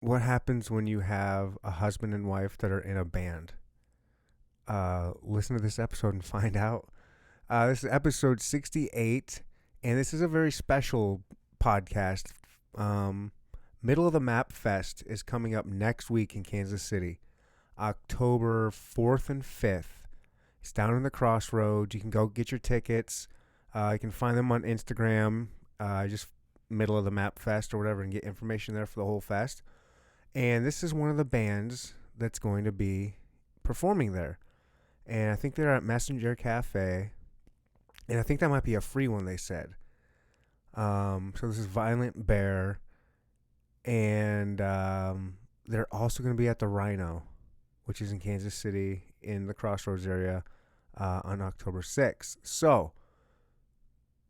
what happens when you have a husband and wife that are in a band. Listen to this episode and find out. This is episode 68, and this is a very special podcast. Middle of the Map Fest is coming up next week in Kansas City, October 4th and 5th. It's down in the Crossroads. You can go get your tickets. You can find them on Instagram, just Middle of the Map Fest or whatever, and get information there for the whole fest. And this is one of the bands that's going to be performing there. And I think they're at Messenger Cafe. And I think that might be a free one, they said. So this is Violent Bear. And they're also going to be at the Rino, which is in Kansas City in the Crossroads area on October 6th. So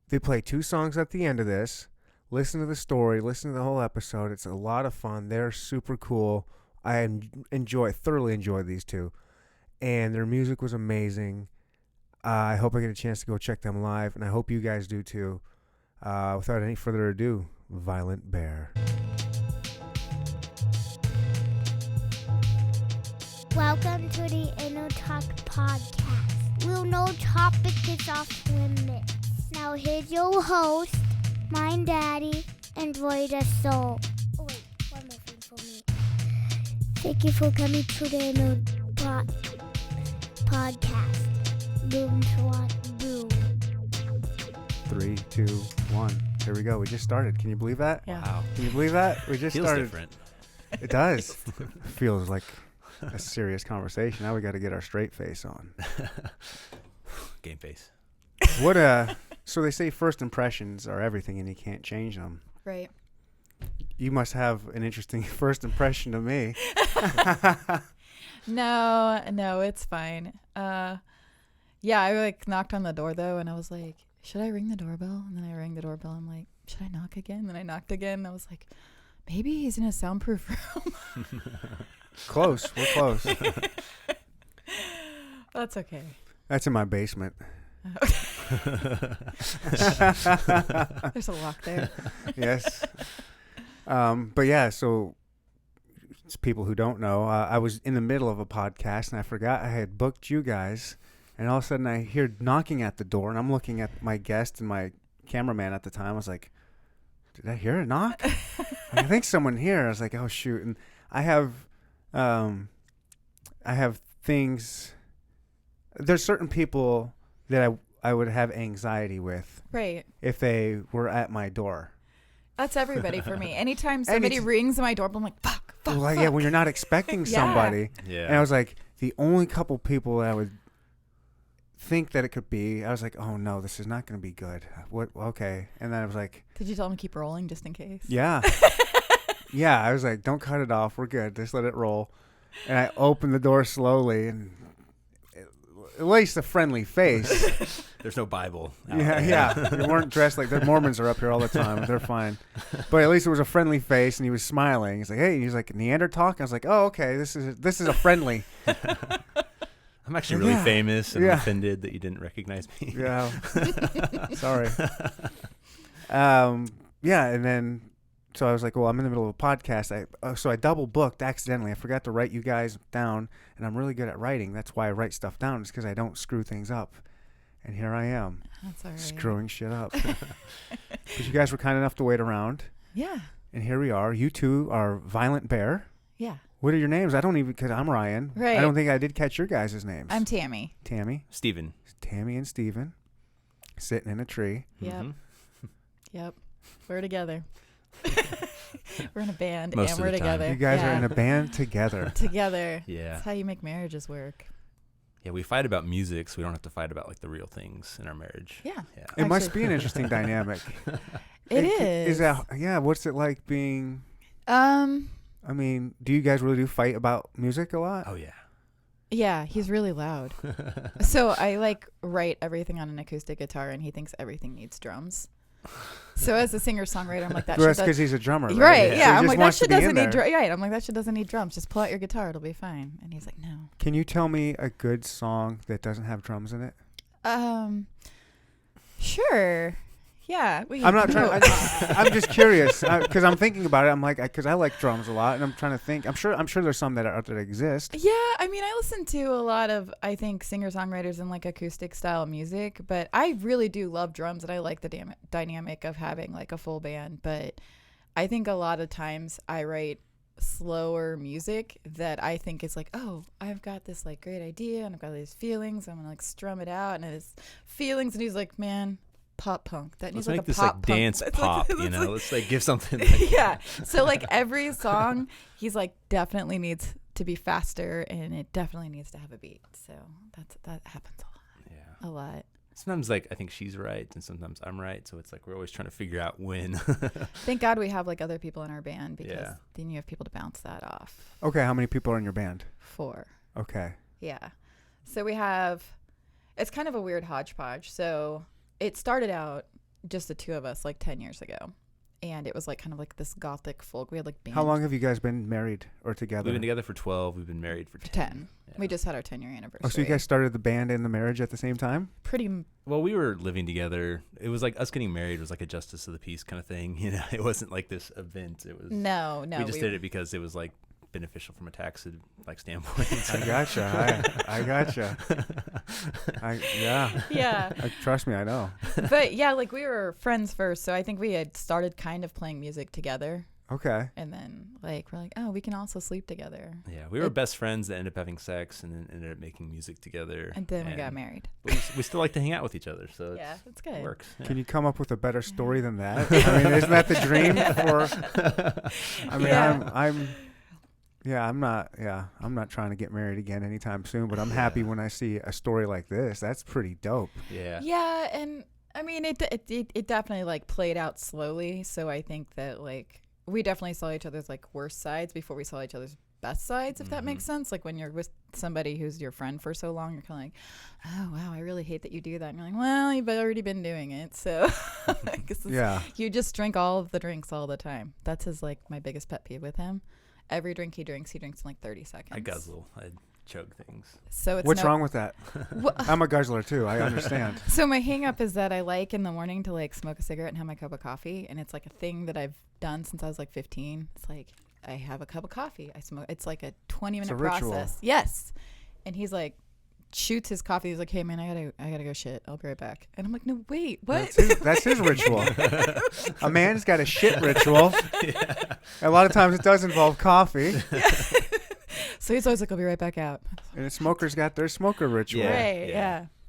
they play 2 songs at the end of this. Listen to the story. Listen to the whole episode. It's a lot of fun. They're super cool. I thoroughly enjoy these 2. And their music was amazing. I hope I get a chance to go check them live. And I hope you guys do too. Without any further ado, Violent Bear. Welcome to the Inner Talk Podcast. We'll no topic is off limits. Now here's your host, my daddy, and Roy the Soul. Oh wait, one more thing for me. Thank you for coming to the Inner Podcast. Boom, swat, boom. 3, 2, 1. Here we go. We just started. Can you believe that? Yeah. Wow. Can you believe that? We just Feels started. different. It does. Feels like a serious conversation. Now we got to get our straight face on. Game face. So they say first impressions are everything and you can't change them. Right. You must have an interesting first impression of me. No, it's fine. Yeah, I knocked on the door though, and I was like, should I ring the doorbell? And then I rang the doorbell. I'm like, should I knock again? And then I knocked again. And I was like, maybe he's in a soundproof room. Close. We're close. That's okay. That's in my basement. There's a lock there. Yes. But yeah, so it's people who don't know, I was in the middle of a podcast and I forgot I had booked you guys. And all of a sudden I hear knocking at the door and I'm looking at my guest and my cameraman at the time. I was like, did I hear a knock? I think someone here. I was like, oh shoot. And I have things. There's certain people that I would have anxiety with. Right. If they were at my door. That's everybody for me. Anytime somebody rings my doorbell, I'm like, fuck. Well, yeah, when you're not expecting somebody. Yeah. And I was like, the only couple people that I would think that it could be, I was like, oh no, this is not going to be good. What? Okay. And then I was like, did you tell him to keep rolling just in case? yeah. Yeah, I was like, don't cut it off. We're good. Just let it roll. And I opened the door slowly and at least a friendly face. There's no Bible. Yeah. You weren't dressed like the Mormons are up here all the time. They're fine. But at least it was a friendly face and he was smiling. He's like, hey, he's like, Neanderthal? I was like, oh, okay. This is a friendly. I'm actually really famous and I'm offended that you didn't recognize me. Yeah. Sorry. Yeah. And then, so I was like, well, I'm in the middle of a podcast. So I double booked accidentally. I forgot to write you guys down, and I'm really good at writing. That's why I write stuff down, is because I don't screw things up. And here I am. That's all right. Screwing shit up. But you guys were kind enough to wait around. Yeah. And here we are. You two are Violent Bear. Yeah. What are your names? I don't even, because I'm Ryan. Right. I don't think I did catch your guys' names. I'm Tammy. Tammy. Steven. Tammy and Steven. Sitting in a tree. Yep. Mm-hmm. Yep. We're together. We're in a band Most and of we're the time. together. You guys are in a band together. Together. Yeah. That's how you make marriages work. Yeah, we fight about music, so we don't have to fight about like the real things in our marriage. Yeah. It must be an interesting dynamic. It is. Is that, yeah, what's it like being, I mean, do you guys really do fight about music a lot? Oh yeah. Yeah, he's really loud. So I write everything on an acoustic guitar and he thinks everything needs drums. So as a singer-songwriter, I'm like, that Well, shit that's because he's a drummer, right? Right, So yeah. he I'm just like, that wants to shit be in doesn't need there. drums. Right, I'm like, that shit doesn't need drums. Just pull out your guitar. It'll be fine. And he's like, no. Can you tell me a good song that doesn't have drums in it? Sure. Yeah. I'm not trying. I'm just curious because I'm thinking about it. I'm like, because I like drums a lot, and I'm trying to think. I'm sure there's some that exist. Yeah, I mean, I listen to a lot of, I think, singer-songwriters and like acoustic style music, but I really do love drums, and I like the dynamic of having like a full band. But I think a lot of times I write slower music that I think is like, oh, I've got this like great idea, and I've got these feelings. I'm gonna like strum it out, and it's feelings, and he's like, man. Pop punk. That needs like a pop punk. Dance pop, like, you know. Like, let's like give something. Like yeah. So like every song, he's like definitely needs to be faster, and it definitely needs to have a beat. So that happens a lot. Yeah. A lot. Sometimes like I think she's right, and sometimes I'm right. So it's like we're always trying to figure out when. Thank God we have like other people in our band because Yeah. then you have people to bounce that off. Okay, how many people are in your band? 4. Okay. Yeah. So we have. It's kind of a weird hodgepodge. So. It started out just the 2 of us like 10 years ago, and it was like kind of like this gothic folk. We had like bands. How long have you guys been married or together? We've been together for 12. We've been married for 10. Yeah. We just had our 10-year anniversary. Oh, so you guys started the band and the marriage at the same time? Well, we were living together. It was like us getting married was like a justice of the peace kind of thing. You know, it wasn't like this event. It was no. We just did it because it was like beneficial from a tax like standpoint. I gotcha. I gotcha. Yeah. Trust me, I know. But yeah, like we were friends first, so I think we had started kind of playing music together. Okay. And then like we're like, oh, we can also sleep together. Yeah, we were best friends that ended up having sex and then ended up making music together. And then we got married. But we still like to hang out with each other, so yeah, it's good. It works. Yeah. Can you come up with a better story than that? I mean, isn't that the dream for? I mean, I'm not trying to get married again anytime soon, but I'm happy when I see a story like this. That's pretty dope. Yeah. Yeah, and I mean, it definitely like played out slowly. So I think that like we definitely saw each other's like worst sides before we saw each other's best sides, if that makes sense. Like when you're with somebody who's your friend for so long, you're kind of like, oh wow, I really hate that you do that. And you're like, well, you've already been doing it, so you just drink all of the drinks all the time. That's his like my biggest pet peeve with him. Every drink he drinks in like 30 seconds. I guzzle. I chug things. So it's what's wrong with that? I'm a guzzler too. I understand. So my hang up is that I like in the morning to like smoke a cigarette and have my cup of coffee, and it's like a thing that I've done since I was like 15. It's like I have a cup of coffee. I smoke. It's like a 20-minute process. Yes. And he's like shoots his coffee. He's like, hey man, I gotta go shit. I'll be right back. And I'm like, no, wait, what? That's his ritual. A man's got a shit ritual. Yeah. A lot of times it does involve coffee. Yeah. So he's always like, I'll be right back out. And a smoker's got their smoker ritual. Right.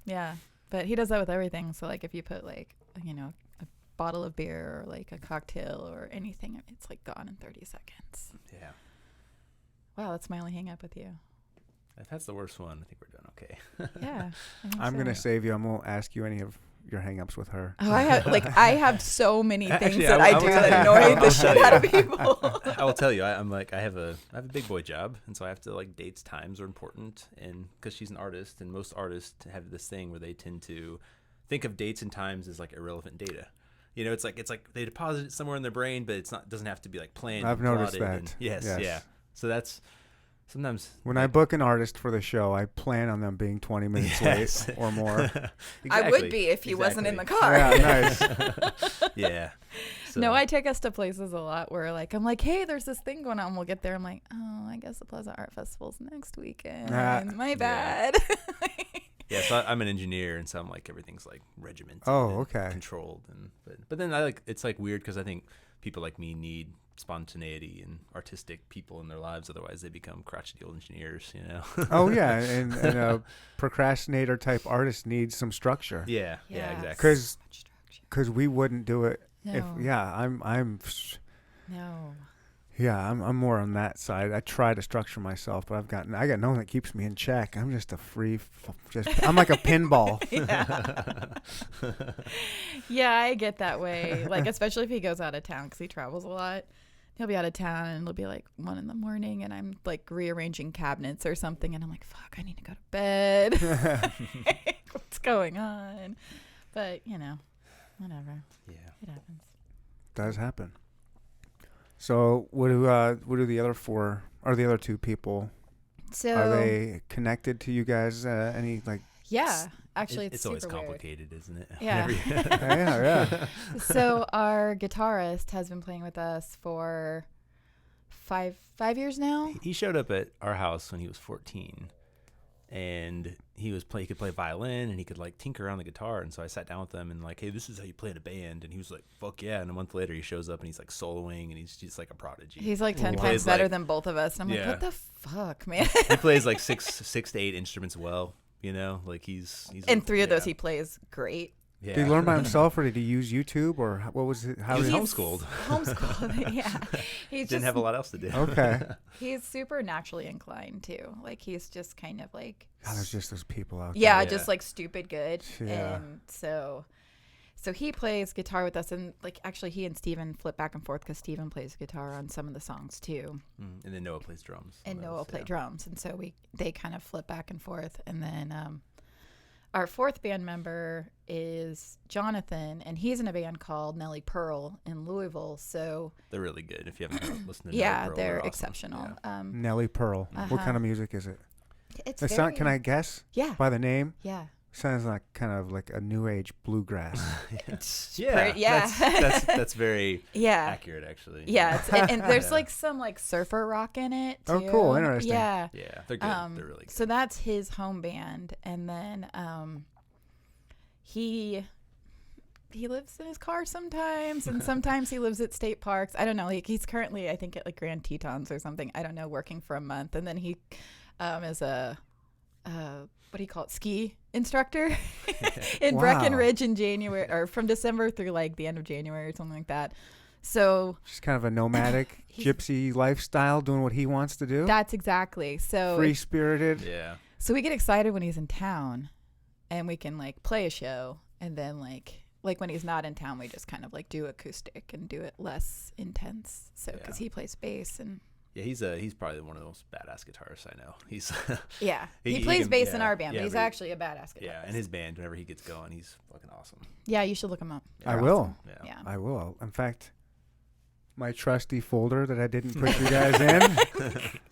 Yeah. But he does that with everything. So like if you put like, you know, a bottle of beer or like a cocktail or anything, it's like gone in 30 seconds. Yeah. Wow, that's my only hang up with you. If that's the worst one, I think we're doing okay. Yeah. I'm going to save you. I won't ask you any of your hang-ups with her. Oh, I have so many things that I do that annoy the shit out of people. I will tell you, I have a big boy job, and so I have to like dates, times are important, and because she's an artist, and most artists have this thing where they tend to think of dates and times as like irrelevant data. You know, it's like they deposit it somewhere in their brain, but doesn't have to be like planned. I've noticed that. Yes, yeah. So that's sometimes when I book an artist for the show, I plan on them being 20 minutes late or more. Exactly. I would be if he wasn't in the car. Yeah, nice. Yeah. So. No, I take us to places a lot where like I'm like, hey, there's this thing going on. We'll get there. I'm like, oh, I guess the Plaza Art Festival's next weekend. My bad. Yeah, so I'm an engineer, and so I'm like everything's like regimented. Oh, okay. Controlled, but then it's like weird because I think people like me need spontaneity and artistic people in their lives. Otherwise, they become crotchety old engineers. You know. Oh yeah, and a procrastinator type artist needs some structure. Yeah, exactly. Because we wouldn't do it. No. I'm. No. Yeah, I'm more on that side. I try to structure myself, but I got no one that keeps me in check. I'm just I'm like a pinball. Yeah, I get that way. Like, especially if he goes out of town because he travels a lot. He'll be out of town and it'll be like 1 a.m. and I'm like rearranging cabinets or something. And I'm like, fuck, I need to go to bed. What's going on? But, you know, whatever. Yeah. It happens. Does happen. So what do the other 4 or the other 2 people? So are they connected to you guys? Any like? Yeah, Actually, it's super always weird. complicated, isn't it? Yeah. Yeah. So our guitarist has been playing with us for five years now. He showed up at our house when he was 14, and he could play violin and he could like tinker around the guitar. And so I sat down with him and like, hey, this is how you play in a band. And he was like, fuck yeah. And a month later he shows up and he's like soloing and he's just like a prodigy. He's like 10 He times plays, better like- than both of us. And I'm like, Yeah. what the fuck, man? He plays like six to eight instruments well, you know, like he's And 3 of those yeah. he plays great. Yeah. Did he learn by himself, or did he use YouTube, or what was it? How He was did homeschooled. Homeschooled, yeah. He's Didn't have a lot else to do. Okay. He's super naturally inclined too. Like he's just kind of like God, there's just those people out yeah, Yeah. just like stupid good. Yeah. And so he plays guitar with us, and like actually he and Steven flip back and forth because Steven plays guitar on some of the songs too, And then Noah plays drums. and on Noah those, play yeah. drums, and so they kind of flip back and forth. And then our 4th band member is Jonathan, and he's in a band called Nelly Pearl in Louisville. So They're really good. If you haven't listened to yeah, Nelly Pearl, they're awesome. exceptional. Yeah. Nelly Pearl. What Uh-huh. kind of music is it? It's It sound, can I guess Yeah, by the name? yeah. Sounds like kind of like a new age bluegrass. Yeah, yeah. That's very Yeah. accurate, actually. Yeah, and there's Yeah. like some like surfer rock in it too. Oh, cool. Interesting. Yeah. Yeah, they're good. They're really good. So that's his home band, and then he lives in his car sometimes, and sometimes he lives at state parks. I don't know. He's currently, I think, at like Grand Tetons or something. I don't know, working for a month, and then he is a what do you call it, ski instructor in Wow. Breckenridge in January, or from December through like the end of January or something like that. So Just kind of a nomadic gypsy lifestyle, doing what he wants to do. that's exactly so. Free spirited. Yeah. So we get excited when he's in town, and we can like play a show, and then like when he's not in town, we just kind of like do acoustic and do it less intense. So because Yeah. he plays bass, and Yeah, he's probably one of the most badass guitarists I know. He's yeah, He- he he plays can- bass in yeah, our band, yeah, but he's really- actually a badass guitarist. yeah, and his band whenever he gets going, he's fucking awesome. Yeah, you should look him up. I They're will. awesome. Yeah. Yeah. I will. In fact, my trusty folder that I didn't put you guys in,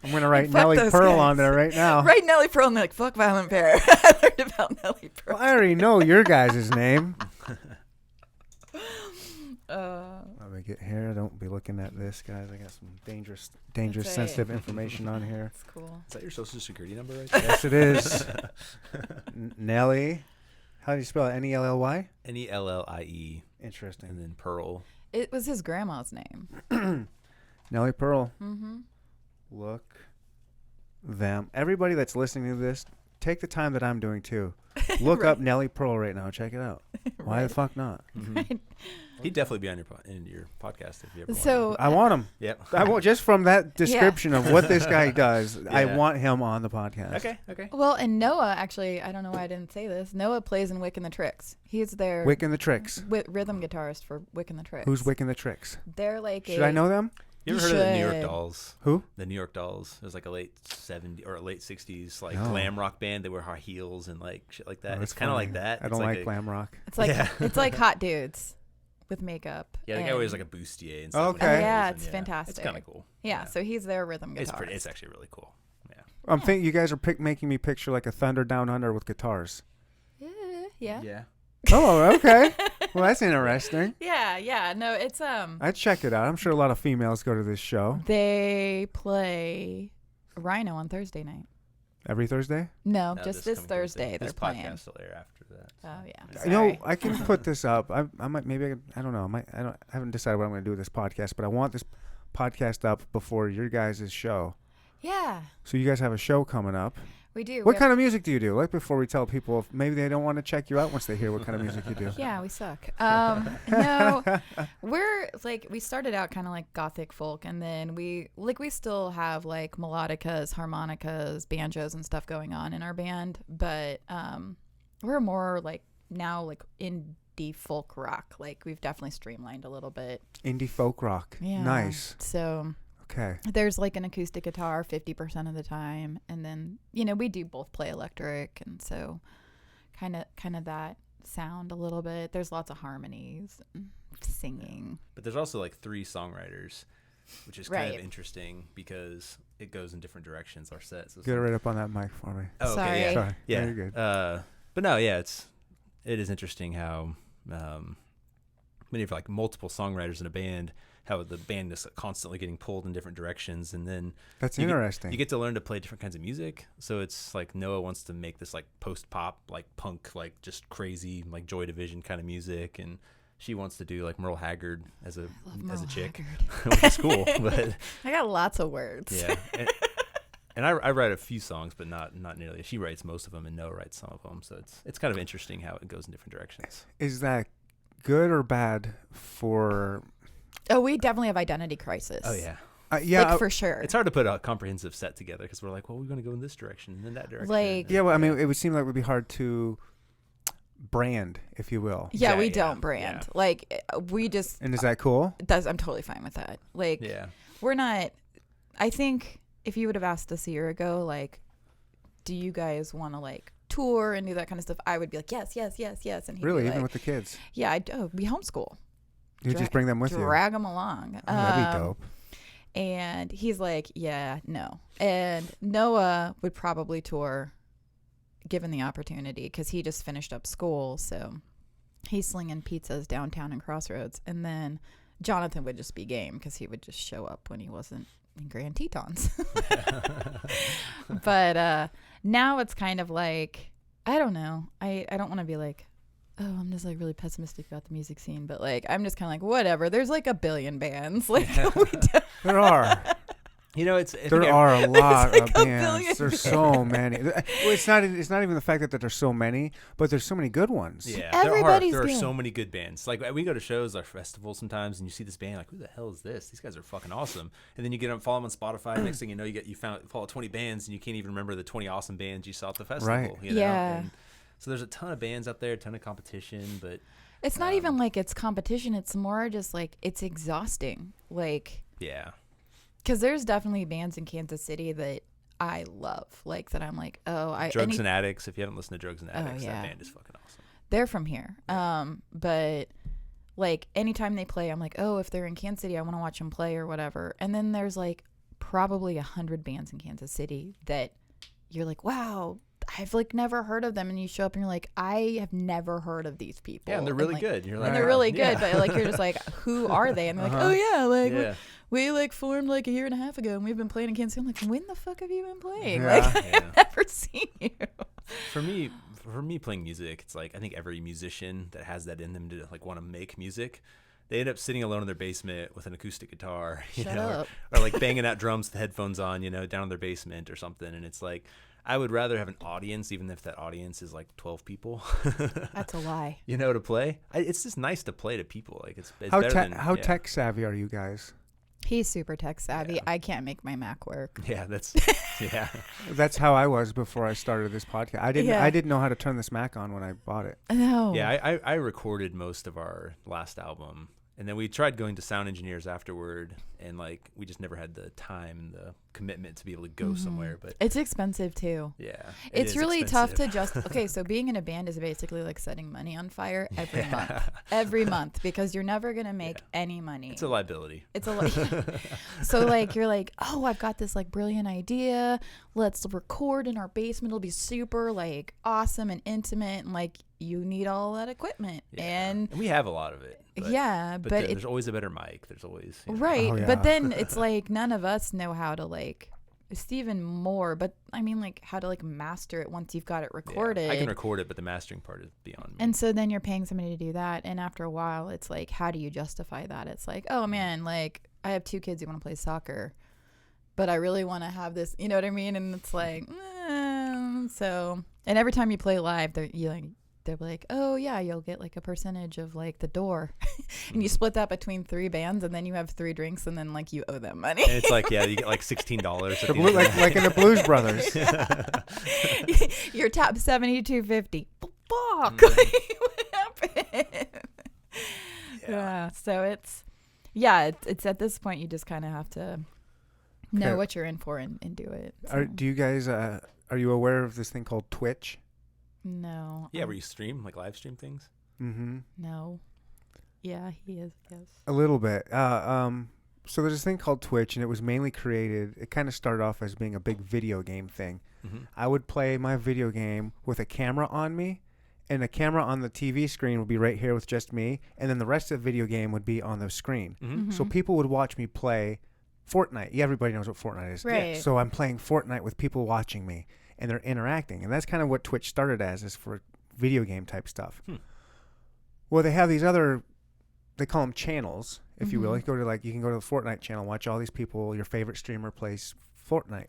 I'm going to write Fuck Nelly those Pearl guys. on there right now. Right, Nelly Pearl, and they're like, fuck Violent Pair. I learned about Nelly Pearl. Well, I already know your guys' name. Let me get here. Don't be looking at this, guys. I got some dangerous, That's right. sensitive information on here. That's cool. Is that your social security number right there? Yes, it is. Nelly. How do you spell it? N-E-L-L-Y? Nellie, Interesting. and then Pearl. It was his grandma's name. Nelly Pearl. Mm-hmm. Look them. Everybody that's listening to this, take the time that I'm doing too. Look up Nelly Pearl right now. Check it out. Why the fuck not? He'd definitely be on your podcast if you ever So I want him. Yep. I want just from that description of what this guy does. I Yeah. want him on the podcast. Okay. well, and Noah, actually, I don't know why I didn't say this. Noah plays in Wick and the Tricks. He's their Wick and the Tricks. rhythm guitarist for Wick and the Tricks. Who's Wick and the Tricks? They're like Should I know them? You ever You heard of the New York should. Dolls? Who? The New York Dolls. It was like a late 70s or a late 60s like No. glam rock band. They wear high heels and like shit like that. Oh, It's that's kind of funny. like that. I It's don't like a- glam rock. It's like Yeah. it's like hot dudes with makeup. Yeah, the guy and- wears like a bustier and stuff. Okay. Like Oh, that. yeah, And it's fantastic. It's kind of cool. Yeah, so he's their rhythm guitarist. It's pretty. It's actually really cool. Yeah. I'm thinking you guys are making me picture like a Thunder Down Under with guitars. Yeah. Yeah. Oh, okay. Well, that's interesting. Yeah. No, it's I'd check it out. I'm sure a lot of females go to this show they play Rhino on Thursday night. every Thursday. No, No, just this coming Thursday they're This playing. podcast will air after that. so, Oh yeah. You know, Sorry. I can put this up. I might maybe I don't know. I haven't decided what I'm going to do with this podcast, but I want this podcast up before your guys' show. Yeah, So you guys have a show coming up. we do. What kind of music do you do? Like before we tell people, if maybe they don't want to check you out once they hear what kind of music you do. Yeah, we suck. No, we're like we started out kind of like gothic folk, and then we still have like melodicas, harmonicas, banjos, and stuff going on in our band, but we're more like now like indie folk rock. Like we've definitely streamlined a little bit. Indie folk rock. Yeah. Nice. So Okay. there's like an acoustic guitar 50% of the time, and then we do both play electric, and so kind of that sound a little bit. There's lots of harmonies and singing. But there's also like 3 songwriters, which is kind Right. of interesting because it goes in different directions. Our set. So Get it right up on that mic for me. Oh, okay, Sorry. yeah. Sorry. Yeah. No, you're good. But no, yeah, it is interesting how when you have like multiple songwriters in a band, how the band is constantly getting pulled in different directions, and then That's interesting. You get to learn to play different kinds of music. So it's like Noah wants to make this like post-pop, like punk, like just crazy, like Joy Division kind of music, and she wants to do like Merle Haggard as a chick, which is cool. But I got lots of words. yeah, and I write a few songs, but not nearly. She writes most of them, and Noah writes some of them. So it's kind of interesting how it goes in different directions. Is that good or bad for? Oh, we definitely have identity crisis. Oh yeah. Yeah, like for sure. It's hard to put a comprehensive set together because we're like, well, we're going to go in this direction and then that direction. Like, yeah. Well, I mean, it would seem like it would be hard to brand, if you will. Yeah, we yeah, don't brand. yeah. Like, we just. And is that cool? I'm totally fine with that. Like, Yeah. we're not. I think if you would have asked us a year ago, like, do you guys want to like tour and do that kind of stuff? I would be like, yes. And he'd Really, be even like, with the kids, yeah, we homeschool. you just bring them with you. Drag them along. Oh, that'd be dope. And he's like, yeah, no. And Noah would probably tour given the opportunity because he just finished up school. So he's slinging pizzas downtown in Crossroads. And then Jonathan would just be game because he would just show up when he wasn't in Grand Tetons. But now it's kind of like, I don't know. I don't want to be like, oh, I'm just like really pessimistic about the music scene, but like I'm just kind of like whatever. There's like a billion bands. Like There are. You know, There are a lot like of a bands. billion There's so many. Well, it's not even the fact that there's so many, but there's so many good ones. yeah, Everybody's there are good. so many good bands. Like we go to shows or festivals sometimes, and you see this band, like who the hell is this? These guys are fucking awesome. And then you get them, follow them on Spotify. Next thing you know, you follow 20 bands, and you can't even remember the 20 awesome bands you saw at the festival. Right. You know? Yeah. And so there's a ton of bands out there, a ton of competition, but it's not even like it's competition. It's more just like it's exhausting. Like, yeah. because there's definitely bands in Kansas City that I love. Like that I'm like, oh, Drugs and Addicts. If you haven't listened to Drugs and Addicts, yeah. that band is fucking awesome. they're from here. But like anytime they play, I'm like, oh, if they're in Kansas City, I want to watch them play or whatever. And then there's like probably 100 bands in Kansas City that you're like, wow, I've like never heard of them. And you show up and you're like, I have never heard of these people. Yeah, and they're really like, good. You're like, And they're really yeah. good, but like you're just like, who are they? And they're like, oh yeah, like Yeah. we like formed like a year and a half ago, and we've been playing in Kansas City. I'm like, when the fuck have you been playing? Yeah. Like Yeah. I've never seen you. For me playing music, it's like I think every musician that has that in them to like want to make music, they end up sitting alone in their basement with an acoustic guitar, Shut up. or like banging out drums with the headphones on, down in their basement or something. And it's like I would rather have an audience, even if that audience is like 12 people. That's a lie. To play. It's just nice to play to people. Like it's How better than how tech savvy are you guys? He's super tech savvy. Yeah. I can't make my Mac work. Yeah, that's yeah. That's how I was before I started this podcast. I didn't know how to turn this Mac on when I bought it. No. Yeah, I recorded most of our last album, and then we tried going to sound engineers afterward, and like we just never had the time and the commitment to be able to go somewhere. But It's expensive too. yeah, It's really tough to just. okay, so being in a band is basically like setting money on fire every month because you're never going to make any money. It's a liability. It's a so like you're like, oh, I've got this like brilliant idea. Let's record in our basement. It'll be super like awesome and intimate, and like you need all that equipment. Yeah. And we have a lot of it. But, yeah, but but then there's always a better mic. There's always right. Oh, yeah. But then it's like none of us know how to like Stephen more, but I mean like how to like master it once you've got it recorded. Yeah, I can record it, but the mastering part is beyond me. And so then you're paying somebody to do that, and after a while it's like, how do you justify that? It's like, oh man, like I have 2 kids who want to play soccer, but I really want to have this, you know what I mean? And it's like, so, and every time you play live, they're like, oh yeah, you'll get like a percentage of like the door, and you split that between 3 bands, and then you have 3 drinks, and then like you owe them money. And it's like, yeah, you get like $16. Like in the Blues Brothers. Your top 72.50. Fuck. What happened? Yeah. So it's at this point you just kind of have to know Okay. what you're in for and do it. So. Do you guys are you aware of this thing called Twitch? No. Yeah, where you stream, like live stream things. Mm-hmm. No. Yeah, he is. Yes. A little bit. So there's this thing called Twitch, and it was mainly created. It kind of started off as being a big video game thing. Mm-hmm. I would play my video game with a camera on me, and the camera on the TV screen would be right here with just me, and then the rest of the video game would be on the screen. So people would watch me play Fortnite. Yeah, everybody knows what Fortnite is. Right. So I'm playing Fortnite with people watching me, and they're interacting, and that's kind of what Twitch started as, is for video game type stuff. Well, they have these other, they call them channels, if you will. You can go to the Fortnite channel, watch all these people, your favorite streamer plays Fortnite.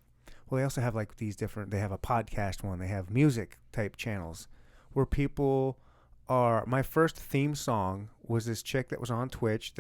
Well, they also have like these different, they have a podcast one, they have music type channels where people are, my first theme song was this chick that was on Twitch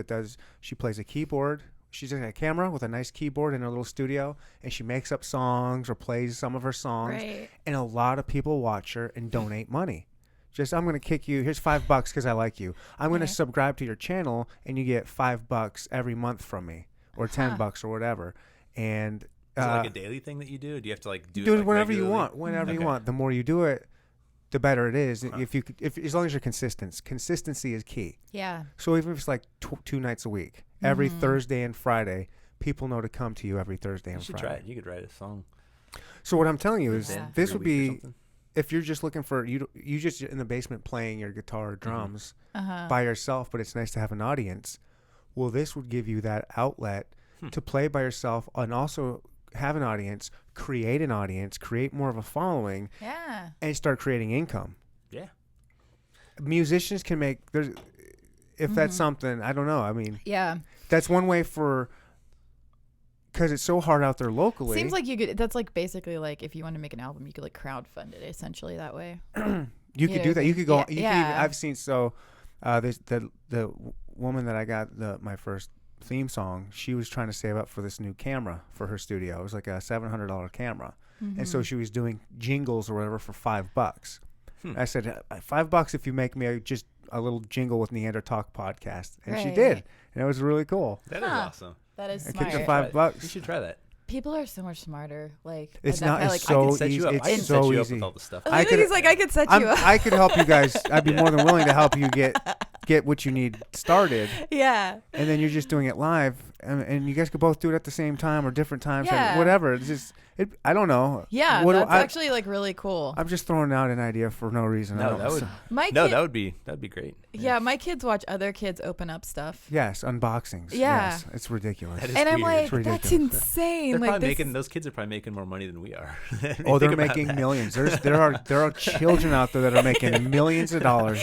she plays a keyboard. She's got a camera with a nice keyboard in her little studio, and she makes up songs or plays some of her songs. Right. And a lot of people watch her and donate money. Just, I'm going to kick you. Here's $5 because I like you. I'm going to subscribe to your channel, and you get $5 every month from me, or $10 or whatever. And is it like a daily thing that you do? Or do you have to like do it it like whenever regularly? you want? Whenever you want. The more you do it, the better it is. If as long as you're consistent. Consistency is key. Yeah. So even if it's like 2 nights a week, every Thursday and Friday, people know to come to you every Thursday and Friday. You should try it. You could write a song. So what I'm telling you is this would Every week or be, something. if you're just looking for, you just in the basement playing your guitar or drums by yourself, but it's nice to have an audience. Well, this would give you that outlet to play by yourself and also have an audience, create more of a following, and start creating income. Yeah. Musicians can make, if that's something, I don't know. I mean, that's one way because it's so hard out there locally. Seems like you could, that's like basically like if you want to make an album, you could like crowdfund it essentially that way. You could do that. You could go, Yeah. I've seen, the woman that I got my first theme song, she was trying to save up for this new camera for her studio. It was like a $700 camera. And so she was doing jingles or whatever for $5. I said, $5 if you make me just a little jingle with Neanderthal podcast. And she did. And it was really cool. That is awesome. That is It smart. gets you $5. You should try that. People are so much smarter. Like It's that not, guy, it's like, I can so set easy. you up. I It's can set so you up easy. with all the stuff. I could- he's like, I could set you up. I could help you guys. I'd be more than willing to help you get what you need started. Yeah. And then you're just doing it live, and you guys could both do it at the same time or different times, Yeah. whatever. It's just, I don't know. Yeah, What do that's I- actually like really cool. I'm just throwing out an idea for no reason. I No, don't that know. would. My No, kid, that'd be great. yeah, my kids watch other kids open up stuff. Yes, unboxings. Yeah. Yes, it's ridiculous. That is And I'm weird. like, that's ridiculous. insane. They're like probably this, making those kids are probably making more money than we are. Oh, they're Think about making that. millions. There are children out there that are making millions of dollars.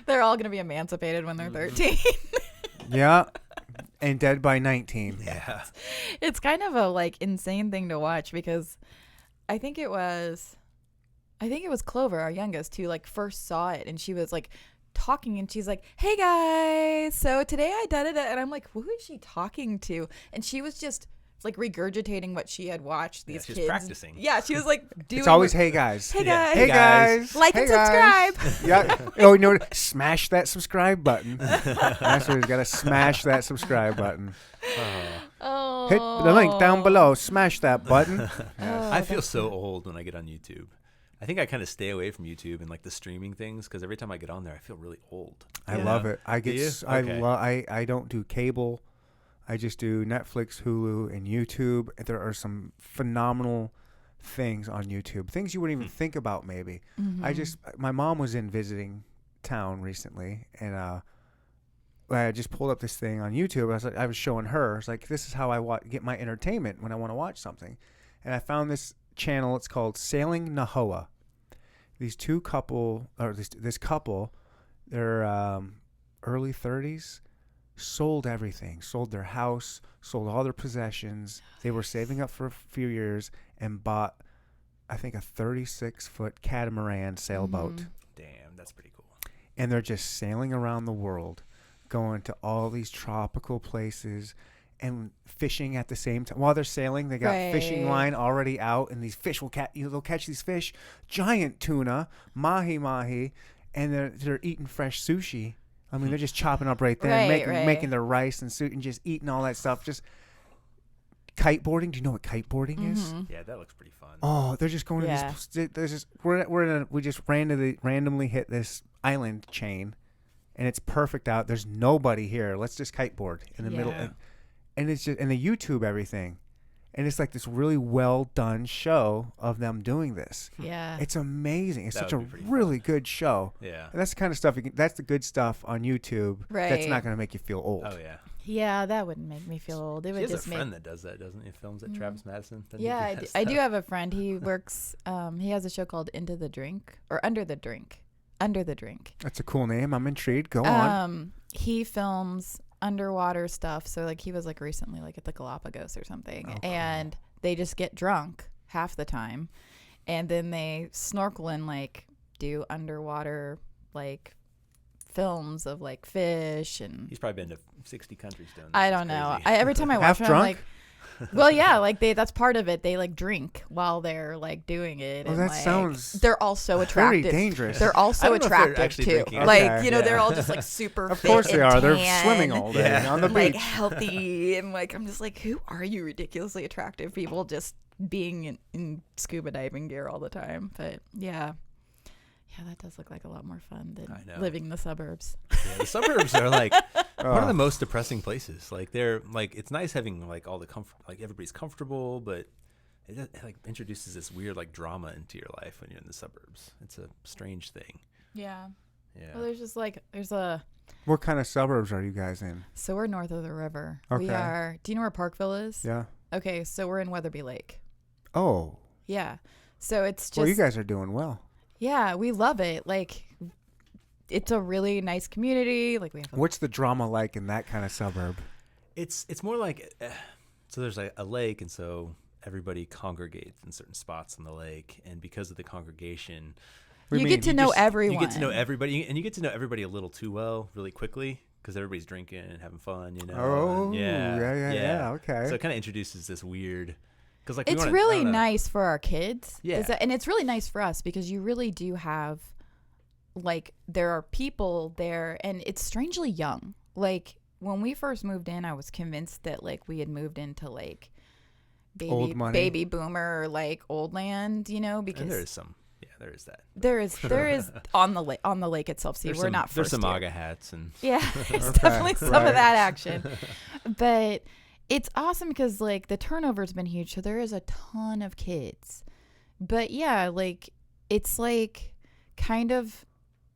they're all gonna be emancipated when they're 13. Yeah, and dead by 19. Yeah. It's kind of a like insane thing to watch because I think it was Clover, our youngest, who like first saw it, and she was like talking, and she's like, "Hey guys, so today I did it," and I'm like, "Who is she talking to?" And she was just like regurgitating what she had watched these she's kids practicing. Yeah, she was like doing. It's always, hey guys. Hey Yeah. guys. Hey guys. Like Hey and guys. subscribe. Yeah. Oh, you know what? Smash that subscribe button. That's what he's got to smash that subscribe button. Oh. Hit the link down below. Smash that button. Oh, I feel so old when I get on YouTube. I think I kind of stay away from YouTube and like the streaming things because every time I get on there, I feel really old. I You love know? it. I Do you? get. Okay. I don't do cable. I just do Netflix, Hulu, and YouTube. There are some phenomenal things on YouTube. Things you wouldn't even think about. Maybe. My mom was in visiting town recently, and I just pulled up this thing on YouTube. I was showing her. I was like, this is how I get my entertainment when I want to watch something. And I found this channel. It's called Sailing Nahoa. These two couple, or this couple, they're early 30s, sold everything. Sold their house, sold all their possessions. They were saving up for a few years and bought, I think, a 36-foot catamaran sailboat. Damn, that's pretty cool. And they're just sailing around the world, going to all these tropical places and fishing at the same time. While they're sailing, they got fishing line already out, and these fish they'll catch these fish, giant tuna, mahi, and they're eating fresh sushi. I mean, they're just chopping up right there, making their rice and and just eating all that stuff. Just kiteboarding. Do you know what kiteboarding is? Yeah, that looks pretty fun. Oh, they're just going to these. There's just we just randomly hit this island chain, and it's perfect out. There's nobody here. Let's just kiteboard in the middle, and it's just, and they YouTube everything, and it's like this really well done show of them doing this. Yeah. It's amazing. It's That such a would be pretty really fun. good show. Yeah. And that's the kind of stuff that's the good stuff on YouTube. That's Right. not going to make you feel old. Oh yeah. Yeah, that wouldn't make me feel old. It She would has a just make. friend that does that, doesn't he? Films at Travis Madison. Doesn't he Yeah, do that I do stuff? have a friend. He works. He has a show called Into the Drink or Under the Drink. Under the Drink. That's a cool name. I'm intrigued. Go on. He films underwater stuff. So like he was like recently like at the Galapagos or something, Oh, cool. and they just get drunk half the time, and then they snorkel and like do underwater like films of like fish and. He's probably been to 60 countries doing this. I It's don't know. crazy. Every time I watch Half it, I'm drunk? like, well, yeah, like that's part of it. They like drink while they're like doing it. Oh, and, that like, sounds they're all so very attractive. dangerous. They're all I so don't know if they're attractive actually too. drinking. Like Okay. they're Yeah. all just like super. Of fit course they and are. They're tan, swimming all day Yeah. on the like beach. healthy, and like I'm just like, who are you ridiculously attractive people just being in scuba diving gear all the time? But yeah, that does look like a lot more fun I than know. living in the suburbs. Yeah, the suburbs are like one of the Oh. most depressing places. Like they're like it's nice having like all the comfort, like everybody's comfortable, but it like introduces this weird like drama into your life when you're in the suburbs. It's a strange thing. Yeah. Yeah. Well, there's a. What kind of suburbs are you guys in? So we're north of the river. Okay. We are. Do you know where Parkville is? Yeah. Okay, so we're in Weatherby Lake. Oh. Yeah. So it's just. Well, you guys are doing well. Yeah, we love it. Like, it's a really nice community. Like we have. What's the drama like in that kind of suburb? It's more like so there's a lake, and so everybody congregates in certain spots on the lake, and because of the congregation, What do You you get mean? to know just- everyone. You get to know everybody, and you get to know everybody a little too well, really quickly, because everybody's drinking and having fun. You know. Oh, and yeah. Okay. So it kind of introduces this weird, because like we It's wanna- I really don't know. nice for our kids. Yeah. And it's really nice for us because you really do have, like, there are people there, and it's strangely young. Like, when we first moved in, I was convinced that, like, we had moved into, like, Old money. baby boomer, like, old land, you know, because And there is some. Yeah, there is that. there is on the lake itself. See, we're not There's first some year. MAGA hats and Yeah, there's Okay, definitely some right. of that action. But it's awesome because, like, the turnover's been huge. So there is a ton of kids. But, yeah, like, it's, like, kind of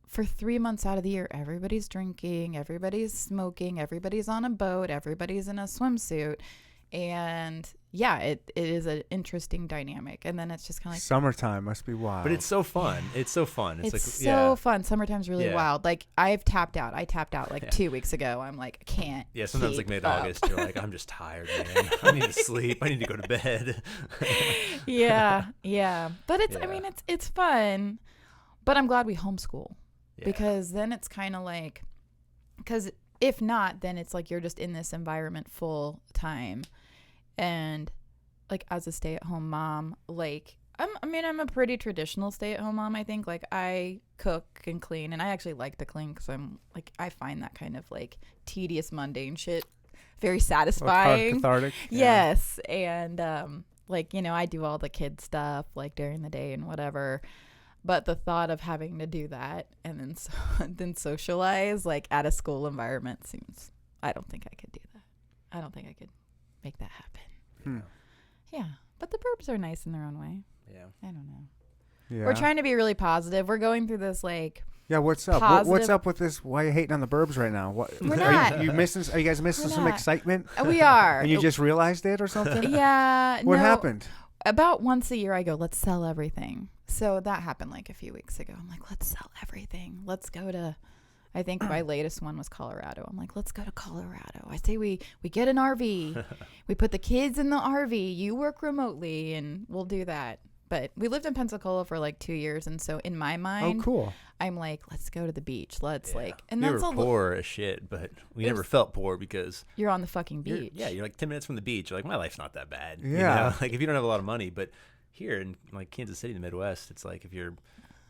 for 3 months out of the year, everybody's drinking, everybody's smoking, everybody's on a boat, everybody's in a swimsuit. And, yeah, it is an interesting dynamic. And then it's just kind of like, Summertime must be wild. but it's so fun. It's so fun. it's like so fun. Summertime's really Yeah. wild. Like, I tapped out like Yeah. 2 weeks ago. I'm like, I can't. Yeah, sometimes keep like mid up. August, you're like, I'm just tired, man. I need to sleep. I need to go to bed. Yeah. But it's, I Yeah. mean, it's fun. But I'm glad we homeschool Yeah. because then it's kind of like, because if not, then it's like you're just in this environment full time. And like as a stay-at-home mom, like I'm a pretty traditional stay-at-home mom, I think. Like I cook and clean, and I actually like to clean because I'm like, I find that kind of like tedious, mundane shit very satisfying. Cathartic. Yeah. Yes. And like, you know, I do all the kid stuff like during the day and whatever. But the thought of having to do that and then then socialize like at a school environment seems, I don't think I could do that. I don't think I could make that happen. Hmm. Yeah. But the burbs are nice in their own way. Yeah. I don't know. Yeah. We're trying to be really positive. We're going through this like, Yeah, what's up? What's positive- up with this? Why are you hating on the burbs right now? What We're are not. you missing? Are you guys missing We're some not. excitement? we are. And you just realized it or something? yeah. What no, happened? About once a year I go, let's sell everything. So that happened like a few weeks ago. I'm like, let's sell everything. Let's go to, I think my latest one was Colorado. I'm like, let's go to Colorado. I say we get an RV. We put the kids in the RV. You work remotely and we'll do that. But we lived in Pensacola for like 2 years. And so in my Oh, mind, cool. I'm like, let's go to the beach. Let's Yeah. like, and we that's were a poor as shit, but we It never was- felt poor because you're on the fucking you're, beach. you're like 10 minutes from the beach. You're like, my life's not that bad. You Yeah. know? Like if you don't have a lot of money, but here in like Kansas City, the Midwest, it's like if you're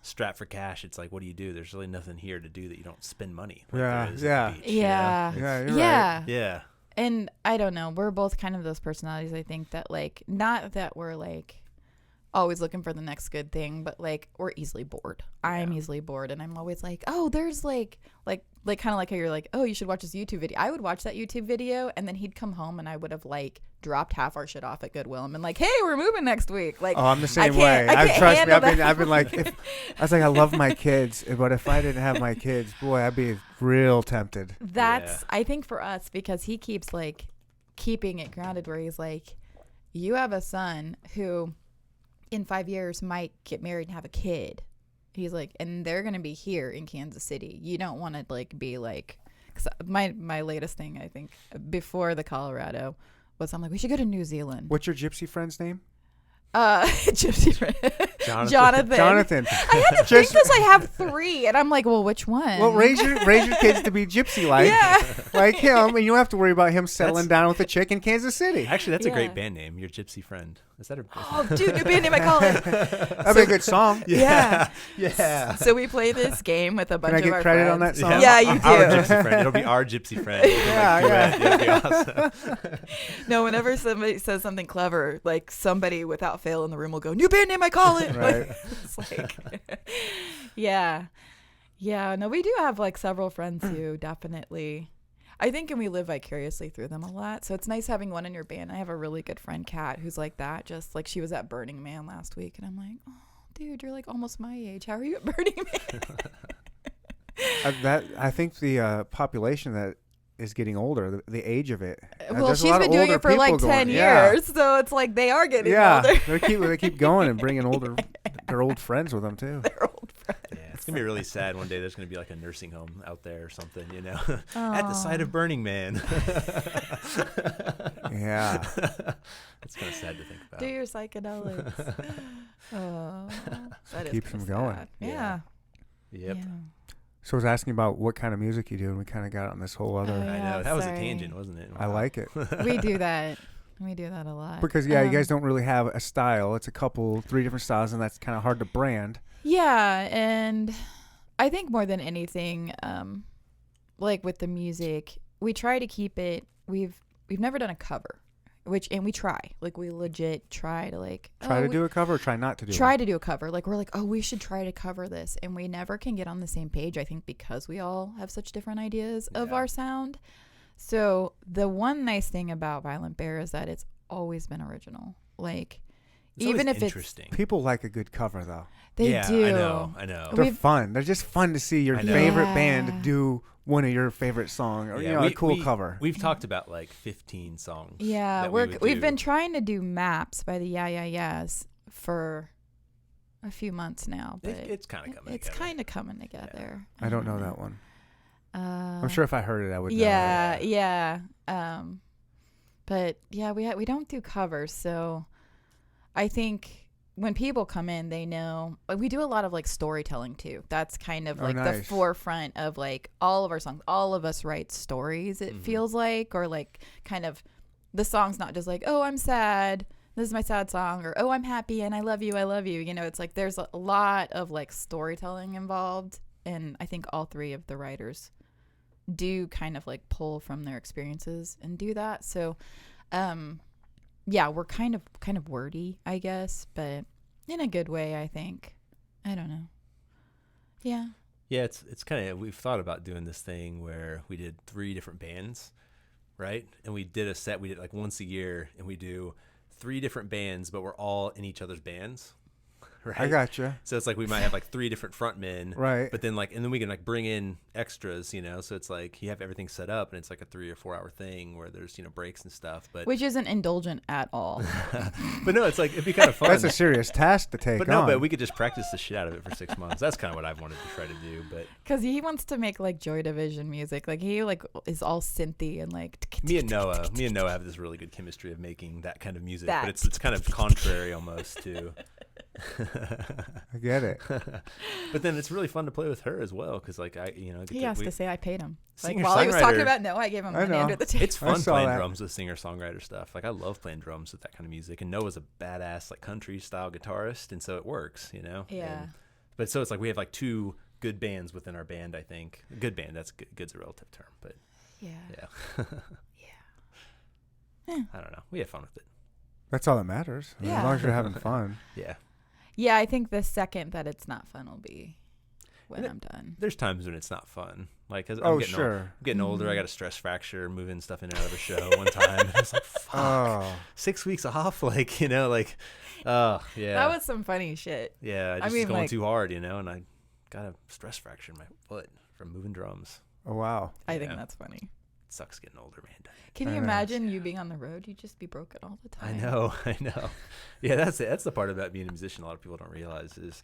strapped for cash, it's like, what do? There's really nothing here to do that you don't spend money. Like Yeah, there is yeah. at the beach, you know? Yeah. Yeah, you're Yeah. Yeah. And I don't know. We're both kind of those personalities, I think, that like, not that we're like always looking for the next good thing, but like we're easily bored. I'm Yeah. easily bored, and I'm always like, oh, there's like like kind of like how you're like, oh, you should watch this YouTube video. I would watch that YouTube video, and then he'd come home, and I would have like dropped half our shit off at Goodwill and been like, hey, we're moving next week. Like, Oh, I'm the same I way. can't Trust me. handle I've been like, I was like, I love my kids, but if I didn't have my kids, boy, I'd be real tempted. That's I think for us, because he keeps like keeping it grounded where he's like, you have a son who in 5 years might get married and have a kid. He's like, and they're gonna be here in Kansas City. You don't want to like be like, cause my latest thing, I think before the Colorado was, I'm like, we should go to New Zealand. What's your gypsy friend's name? Gypsy friend. Jonathan. I had to think this. I have 3, and I'm like, well, which one? Well, raise your kids to be gypsy like, like him, and you don't have to worry about him settling down with a chick in Kansas City. Actually, that's a great band name. Your Gypsy Friend. Is that a? Oh, dude, new band name. I call it. That'd be a good song. Yeah. Yeah. So we play this game with a bunch of Can I our get credit friends. on that song? Yeah, you do. Our Gypsy Friend. It'll be our Gypsy Friend. Yeah. It'll be awesome. No, whenever somebody says something clever, like somebody without fail in the room will go, new band name, I call it. Right. Like, it's like, yeah. Yeah, no, we do have like several friends who definitely, I think, and we live vicariously through them a lot. So it's nice having one in your band. I have a really good friend, Kat, who's like that. Just like she was at Burning Man last week. And I'm like, oh, dude, you're like almost my age. How are you at Burning Man? I think the population that is getting older, the age of it. Well, there's a she's lot been of doing older it for like people 10 going. Yeah. years. So it's like they are getting Yeah, older. they keep going and bringing their old friends with them too. They're old friends. Yeah, it's gonna be really sad one day. There's gonna be like a nursing home out there or something, you know, at the site of Burning Man. Yeah, it's kind of sad to think about. Do your psychedelics. Oh, that is Keeps kinda them going. sad. Yeah. Yep. Yeah. so I was asking about what kind of music you do, and we kind of got on this whole other. Oh, I yeah, know that was a sorry. tangent, wasn't it? I like it We do that. We do that a lot. because you guys don't really have a style. It's a couple, 3 different styles, and that's kind of hard to brand. Yeah, and I think more than anything, like with the music, we try to keep it. We've never done a cover, and we try. Like we legit try to like Try to do a cover, or try not to do. try to do a cover. Like we're like, oh, we should try to cover this, and we never can get on the same page. I think because we all have such different ideas of our sound. So the one nice thing about Violent Bear is that it's always been original. Like It's even always if interesting. People like a good cover though. they yeah, do. I know. They're We've- fun. They're just fun to see your I know. favorite Yeah. band do one of your favorite songs, or a cool cover. We've talked about like 15 songs. Yeah, that we've been trying to do Maps by the Yeah Yeah Yeahs for a few months now, but It's kind of coming. it's together. kind of coming together. I don't know that one. I'm I'm sure if I heard it, I would. Yeah, know it. yeah. But yeah, we don't do covers, so I think when people come in, they know. Like, we do a lot of like storytelling too. That's kind of like the nice. forefront of like all of our songs. All of us write stories. It feels like, or like kind of the song's not just like, oh, I'm sad, this is my sad song, or oh, I'm happy and I love you, I love you. You know, it's like there's a lot of like storytelling involved, and I think all 3 of the writers do kind of like pull from their experiences and do that. So yeah, we're kind of wordy, I guess, but in a good way, I think. I don't know. Yeah. Yeah, it's kind of, we've thought about doing this thing where we did 3 different bands, right? And we did a set, we did like once a year, and we do 3 different bands, but we're all in each other's bands. Right? I gotcha. So it's like we might have like 3 different frontmen, Right. But then and then we can like bring in extras, you know. So it's like you have everything set up, and it's like a 3 or 4 hour thing where there's breaks and stuff. But Which isn't indulgent at all. but no, it's like it'd be kind of fun. That's a serious task to take but on. no, but we could just practice the shit out of it for 6 months. That's kind of what I've wanted to try to do. But Because he wants to make like Joy Division music. Like he like is all synthy and like. me and Noah have this really good chemistry of making that kind of music. That. But it's kind of contrary almost to. I get it. But then it's really fun to play with her as well, because like He has to say I paid him. Like Singer-songwriter. while he was talking about no, I gave him I money know. under the table. it's fun saw playing that. drums with singer-songwriter stuff. Like I love playing drums with that kind of music, and Noah's a badass like country style guitarist, and so it works, you know. Yeah. But so it's like we have like 2 good bands within our band. I think good band. That's good. Good's a relative term, but Yeah. yeah. I don't know. We have fun with it. That's all that matters. I mean, Yeah. as long as you're having fun. Yeah. Yeah, I think the second that it's not fun will be. when I'm done. There's times when it's not fun. Like, 'cause Oh, I'm getting sure. getting older. I got a stress fracture, moving stuff in and out of a show one time. And I was like, fuck, Oh, 6 weeks off. Like, like, oh, yeah. That was some funny shit. Yeah, just mean, going like- too hard, and I got a stress fracture in my foot from moving drums. oh wow. I think Yeah. that's funny. It sucks getting older, man. Can I you know. imagine you being on the road? You'd just be broken all the I time. know. Yeah, that's the part about being a musician a lot of people don't realize is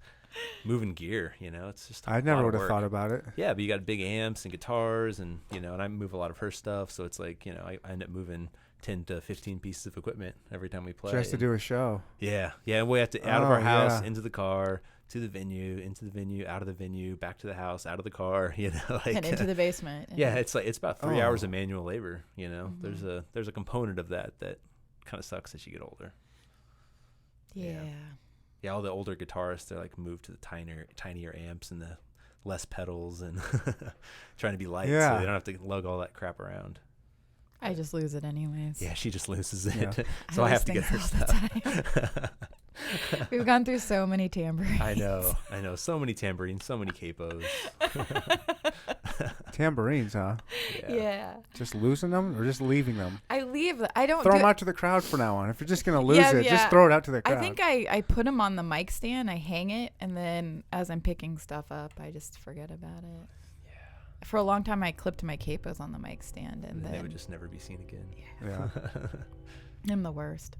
moving gear. It's just I a never lot would of have work. thought about it. Yeah, but you got big amps and guitars, and and I move a lot of her stuff, so it's like I end up moving 10 to 15 pieces of equipment every time we play. Just to and- do a show. Yeah, and we have to out of our Oh, house yeah. into the car to the venue, into the venue, out of the venue, back to the house, out of the car. Like And into the basement. and- yeah, it's about 3 hours Oh. of manual labor. Mhm. There's a component of that kind of sucks as you get older. Yeah. Yeah, all the older guitarists, they're like moved to the tinier amps and the less pedals and trying to be light, so Yeah. they don't have to lug all that crap around. I just lose it anyways. Yeah, she just loses it, Yeah. so I lose have to get her things all the stuff. We've gone through so many tambourines. I know, so many tambourines, so many capos. Tambourines, huh? Yeah. Just losing them or just leaving them? I leave. I don't Throw do them out to the crowd from now on. If you're just gonna lose Yeah, it, yeah. just throw it out to the crowd. I think I put them on the mic stand. I hang it, and then as I'm picking stuff up, I just forget about it. Yeah. For a long time, I clipped my capos on the mic stand, and And then they would just never be seen again. Yeah. I'm the worst.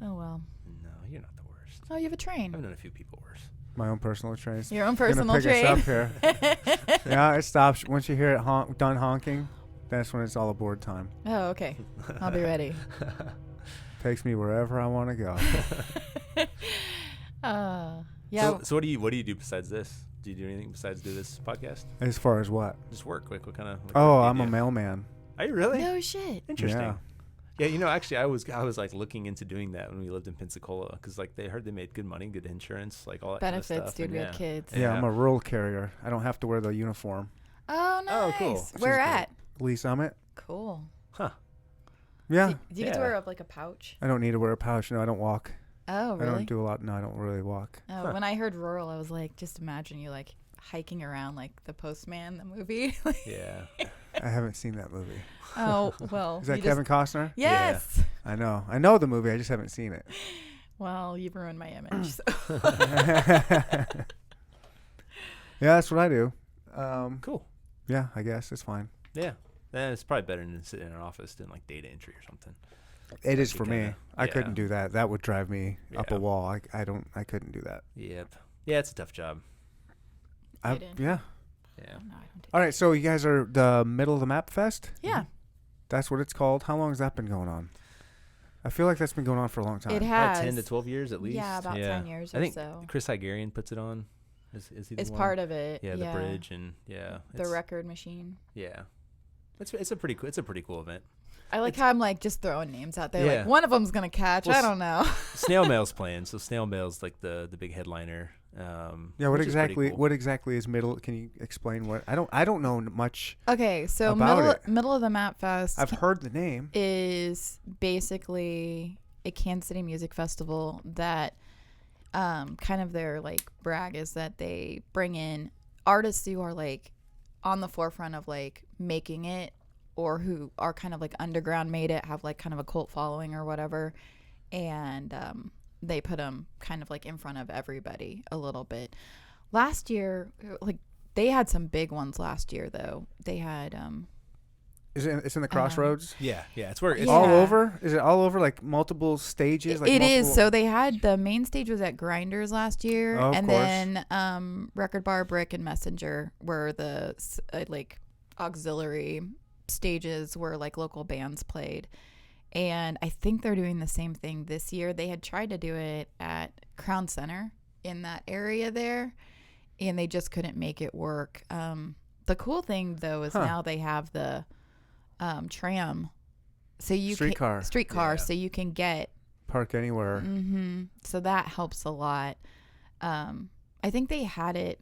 Oh well. No, you're not the worst. Oh, you have a train. I've known a few people worse. My own personal trains. Your own Gonna personal pick train. us up here. Yeah, it stops once you hear it done honking. That's when it's all aboard time. Oh, okay. I'll be ready. Takes me wherever I want to go. Yeah. So what do you do besides this? Do you do anything besides do this podcast? As far as what? Just work. Like what kind of? Oh, I'm a mailman. Are you really? no shit. Interesting. Yeah. Yeah, actually, I was like looking into doing that when we lived in Pensacola because like they heard they made good money, good insurance, like all that Benefits, kind of stuff. dude. and We yeah. had kids. Yeah, I'm a rural carrier. I don't have to wear the uniform. Oh, nice. Oh, cool. Which Where is at? Lee Summit. Cool. Huh. Yeah. Do you get to Yeah. wear like a pouch? I don't need to wear a pouch. No, I don't walk. Oh, I really? don't do a lot. No, I don't really walk. Oh, Huh. when I heard rural, I was like, just imagine you like hiking around like the Postman, the movie. Yeah. I haven't seen that movie. Oh, well. Is that you Kevin Costner? Yes. I know. I know the movie. I just haven't seen it. Well, you've ruined my image. So. Yeah, that's what I do. Cool. Yeah, I guess it's fine. Yeah. It's probably better than sitting in an office doing like data entry or something. It is you for me. kinda- I yeah. couldn't do that. That would drive me up a Yeah. wall. I couldn't do that. Yep. Yeah, it's a tough job. Data entry. Yeah. Yeah. No, I don't do All right. So you guys are the middle of the map fest. Yeah. That's what it's called. How long has that been going on? I feel like that's been going on for a long time. It Probably has. 10 to 12 years at least. Yeah, about 10 years I or think so. Chris Hygarian puts it on. Is he the It's one? part of it. Yeah, the bridge and yeah. The it's- record machine. Yeah. It's a pretty cool event. I like how I'm like just throwing names out there. Yeah. Like one of them's gonna catch. Well, I don't know. Snail Mail's playing, so Snail Mail's like the big headliner. Yeah. What which is pretty exactly? cool. What exactly is middle? Can you explain what? I don't know much. Okay, so About middle of the Map Fest I've heard the name. is basically a Kansas City music festival that kind of their like brag is that they bring in artists who are like on the forefront of like making it or who are kind of like underground made it, have like kind of a cult following or whatever, and they put them kind of like in front of everybody a little bit. Last year, like they had some big ones last year though. They had It's in the crossroads. Yeah, it's where it's Yeah. All over? Is it all over? Like multiple stages? Like it is. multiple- So they had the main stage was at Grinders last year, Oh, of and course. then Record Bar, Brick, and Messenger were the like auxiliary stages where like local bands played. And I think they're doing the same thing this year. They had tried to do it at Crown Center in that area there, and they just couldn't make it work. The cool thing though is now they have the tram, so you Streetcar. streetcar, Yeah. so you can get. Park anywhere. So that helps a lot. I think they had it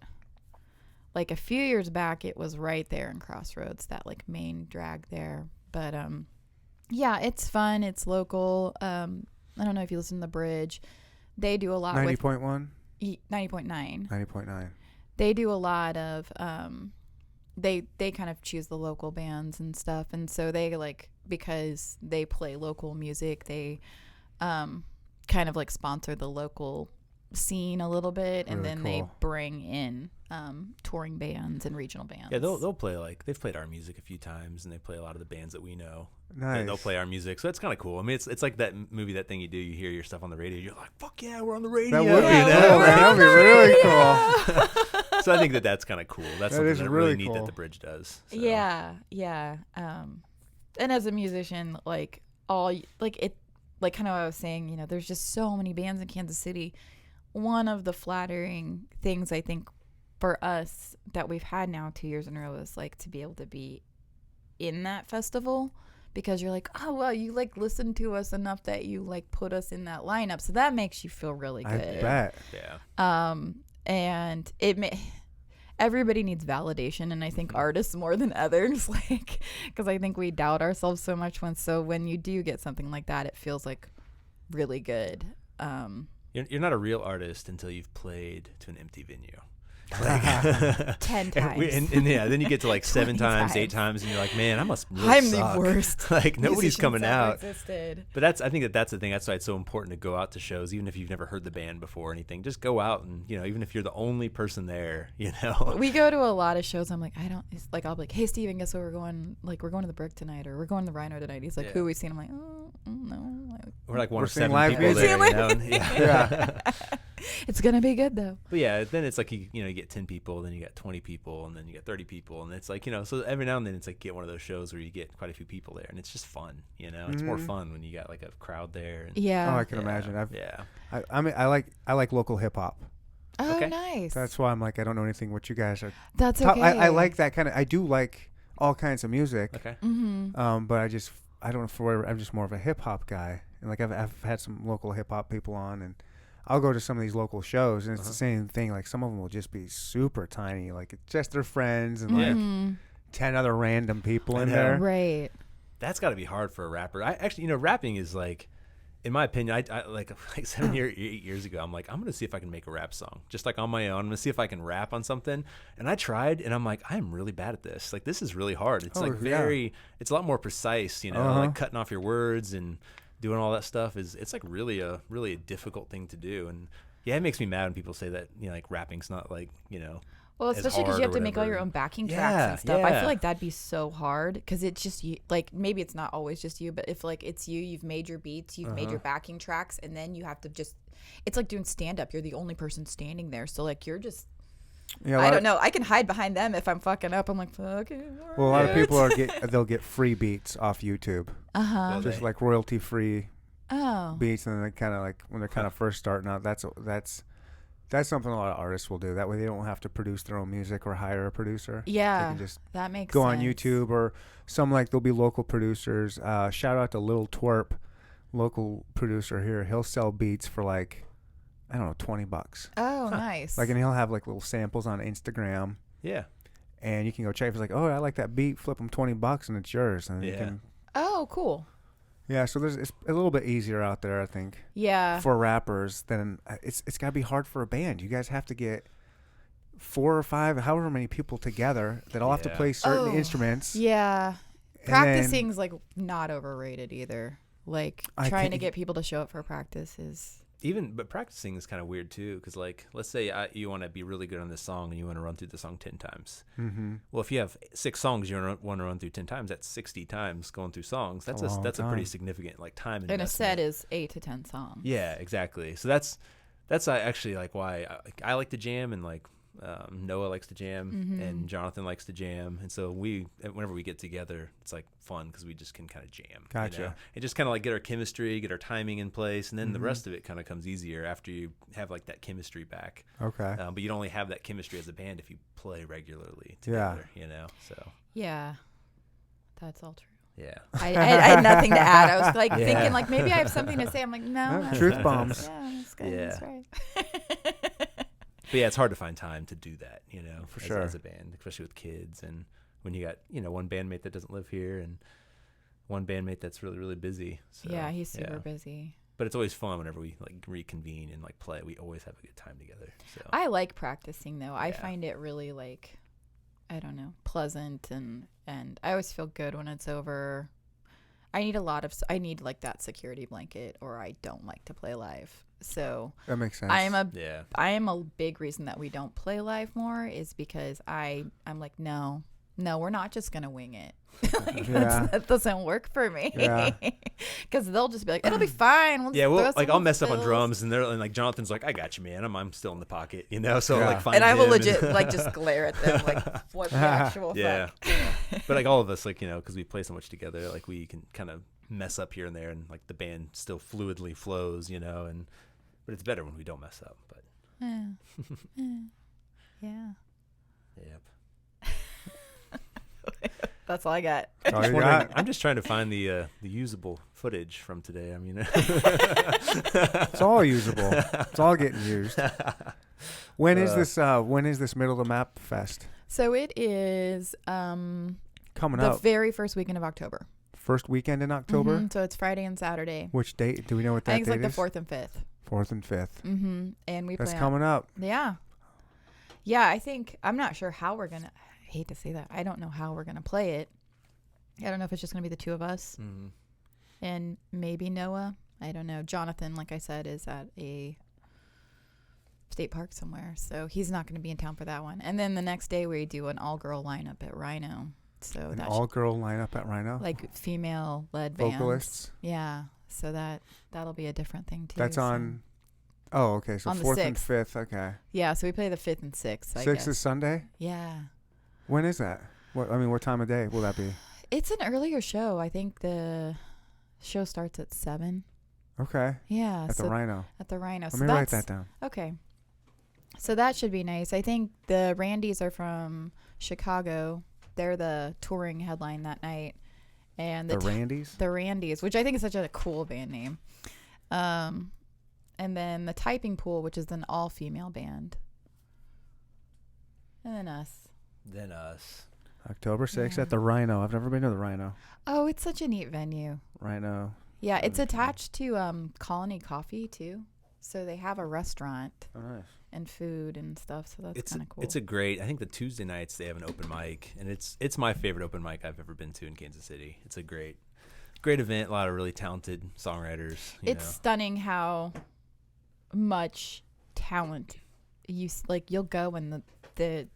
like a few years back. It was right there in Crossroads, that like main drag there. But yeah, it's fun. It's local. I don't know if you listen to The Bridge. They do a lot 90.1? with 90.9. 90.9. they do a lot of they kind of choose the local bands and stuff, and so they like, because they play local music, they kind of like sponsor the local scene a little bit, and Really then they cool. bring in touring bands and regional bands. Yeah, they'll play, like, they've played our music a few times, and they play a lot of the bands that we know. Nice. They'll play our music, so it's kind of cool. I mean, it's like that movie, that thing you do. You hear your stuff on the radio, you're like, "Fuck yeah, we're on the radio!" That would be Yeah, cool, we're man. That'd on be the really radio. cool. So I think that's kind of cool. That's That something is that really really neat cool. that the bridge does. So. Yeah. And as a musician, like kind of what I was saying, you know, there's just so many bands in Kansas City. One of the flattering things I think for us that we've had now 2 years in a row is like to be able to be in that festival, because you're like, oh well, you like listened to us enough that you like put us in that lineup, so that makes you feel really I good. bet. Yeah. And everybody needs validation, and I think artists more than others, like, because I think we doubt ourselves so much when you do get something like that, it feels like really good. You're not a real artist until you've played to an empty venue. 10 times. And yeah, then you get to like 7 times, times. 8 times, and you're like, man, I must really I'm suck. the worst. Like, nobody's musicians coming ever out. existed. But I think that's the thing. That's why it's so important to go out to shows, even if you've never heard the band before or anything. Just go out, and even if you're the only person there, We go to a lot of shows. I'm like, I'll be like, hey Steven, guess where we're going? Like, we're going to the Brick tonight, or we're going to the Rhino tonight. He's like, Yeah. who we seen? I'm like, oh, no. we're like one We're of seeing 7 live people music. there. We're You seeing know? Yeah. It's gonna be good though. But yeah, then it's like you get 10 people, then you got 20 people, and then you get 30 people, and it's like, so every now and then it's like, get one of those shows where you get quite a few people there, and it's just fun. It's more Mhm. fun when you got like a crowd there. And, Yeah. Oh, I can imagine. Yeah. I mean, I like local hip hop. Oh, Okay. nice. That's why I'm like, I don't know anything what you guys are. That's Top, okay. I like that kind of. I do like all kinds of music. Okay. Mm-hmm. But I don't know, for whatever, I'm just more of a hip hop guy, and like I've had some local hip hop people on, and I'll go to some of these local shows, and it's the same thing. Like, some of them will just be super tiny, like it's just their friends and like Mm-hmm. 10 other random people I in know. there. Right. That's got to be hard for a rapper. I actually, rapping is like, in my opinion, I like 8 years ago, I'm like, I'm going to see if I can make a rap song just like on my own. I'm going to see if I can rap on something. And I tried, and I'm like, I'm really bad at this. Like, this is really hard. It's it's a lot more precise, like cutting off your words and doing all that stuff it's like really a difficult thing to do. And yeah, it makes me mad when people say that, like, rapping's not like, Well, as especially because hard you have or to make all your whatever. own backing Yeah, tracks and stuff. I yeah. feel like that'd be so hard because it's just you. Like, maybe it's not always just you, but if like it's you've made your beats, you've made your backing tracks, and then you have to it's like doing stand up. You're the only person standing there, so like you're just. Yeah, I don't know. I can hide behind them if I'm fucking up. I'm like, fuck it. Well, a lot of people they'll get free beats off YouTube, Uh-huh. just like royalty free Oh. beats, and then they kind of like when they're kind of first starting out. That's something a lot of artists will do. That way they don't have to produce their own music or hire a producer. Yeah. They can just That makes go sense. on YouTube, or some, like, there'll be local producers. Shout out to Lil Twerp, local producer here. He'll sell beats for like, I don't know, $20. Oh, nice. Like, and he'll have like little samples on Instagram, Yeah. and you can go check. If it's like, oh, I like that beat, flip them $20, and it's yours. And you Yeah. can, Oh, cool. yeah. So it's a little bit easier out there, I think, Yeah. for rappers than it's got to be hard for a band. You guys have to get 4 or 5, however many people together that all have to Yeah. play certain Oh, instruments. Yeah. And Practicing's like not overrated either. Like I trying to can't- get people to show up for practice is. But practicing is kind of weird too, because like, let's say you want to be really good on this song and you want to run through the song 10 times. Mm-hmm. Well, if you have 6 songs you want to run through 10 times, that's 60 times going through songs. That's a long a pretty time. significant like time And a investment. set is 8 to 10 songs. Yeah, exactly. So that's actually like why I like to jam, and like Noah likes to jam, Mm-hmm. and Jonathan likes to jam, and so whenever we get together, it's like fun because we just can kind of jam. Gotcha. And just kind of like get our chemistry, get our timing in place, and then the Mhm. rest of it kind of comes easier after you have like that chemistry back. Okay. But you don't only have that chemistry as a band if you play regularly Yeah. together. So Yeah. That's all true. yeah. I had nothing to add. I was like Yeah. thinking like maybe I have something to say. I'm like, no. Yeah, that's truth good. bombs. Yeah, that's good. Yeah. That's right. But yeah, it's hard to find time to do that, For as, sure. as a band, especially with kids, and when you got, one bandmate that doesn't live here and one bandmate that's really, really busy. So, Yeah, he's super busy. But it's always fun whenever we like reconvene and like play. We always have a good time together. So I like practicing though. I Yeah. find it really like, I don't know, pleasant and I always feel good when it's over. I need like that security blanket, or I don't like to play live. So That makes sense. I am a big reason that we don't play live more is because I'm like, no, we're not just gonna wing it. Like, Yeah. that doesn't work for me. Yeah. Because they'll just be like, it'll be fine. We'll yeah, just well, throw like some I'll mess up on fills." drums, and like Jonathan's like, I got you, man. I'm still in the pocket, you know. So Yeah. like, find And I will him legit like just glare at them like, what the actual yeah. fuck? But like all of us, like because we play so much together, like we can kind of mess up here and there, and like the band still fluidly flows, you know. But it's better when we don't mess up. But Yeah. yep. That's all I got. That's all Just you wondering- got? I'm just trying to find the usable footage from today. I mean, It's all usable. It's all getting used. When is this? When is this Middle of the Map Fest So it is coming the up? very first weekend of October. First weekend in October. Mhm, so it's Friday and Saturday. Which date? Do we know what I that think it's date like is? the 4th and 5th. 4th and 5th. Mm-hmm. And we That's play coming up. Yeah. Yeah, I think, I'm not sure how we're going to, I hate to say that. I don't know how we're going to play it. I don't know if it's just going to be the two of us Mhm. and maybe Noah. I don't know. Jonathan, like I said, is at a state park somewhere. So he's not going to be in town for that one. And then the next day we do an all-girl lineup at Rhino. So An that's all-girl lineup at Rhino. like female-led bands. Vocalists. Yeah. So that'll be a different thing too. That's so- on. Oh, okay. So On the 4th and 6th. 5th. Okay. Yeah, so we play the 5th and 6th, I 6th guess. is Sunday. Yeah. When is that? What time of day will that be? It's an earlier show. I think the show starts at 7. Okay. Yeah. At the Rhino. At the Rhino. Let me write that down. Okay. So that should be nice. I think the Randys are from Chicago. They're the touring headline that night. And The Randys. The Randys, which I think is such a cool band name. And then the Typing Pool, which is an all-female band. And then us. Then us. October 6th Yeah. at the Rhino. I've never been to the Rhino. Oh, it's such a neat venue. Rhino. Yeah, it's Okay. attached to Colony Coffee too. So they have a restaurant Oh, nice. and food and stuff. So that's kind of cool. It's a great. I think the Tuesday nights they have an open mic, and it's my favorite open mic I've ever been to in Kansas City. It's a great event. A lot of really talented songwriters. It's stunning how much talent you'll go and the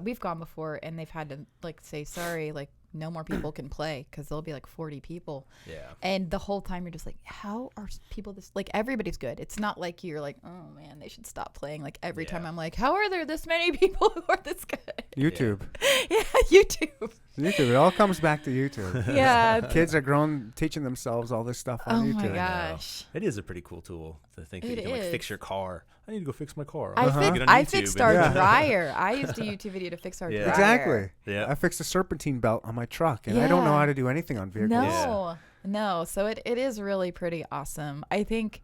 we've gone before and they've had to like say sorry, like no more people can play because there'll be like 40 people. Yeah. And the whole time you're just like, how are people this, like everybody's good. It's not like you're like, oh man, they should stop playing. Like every time I'm like, how are there this many people who are this good? YouTube. Yeah, YouTube. YouTube. It all comes back to YouTube. Yeah. Kids are grown teaching themselves all this stuff on Oh YouTube. my I know. gosh. It is a pretty cool tool to think that It you can like is. fix your car. I need to go fix my car. I, Uh-huh. fix- Get on I YouTube fixed and- our Yeah. dryer. I used a YouTube video to fix our Yeah. dryer. Exactly. Yeah. I fixed a serpentine belt on my truck, and I don't know Yeah. how to do anything on vehicles. No, no. So it is really pretty awesome. I think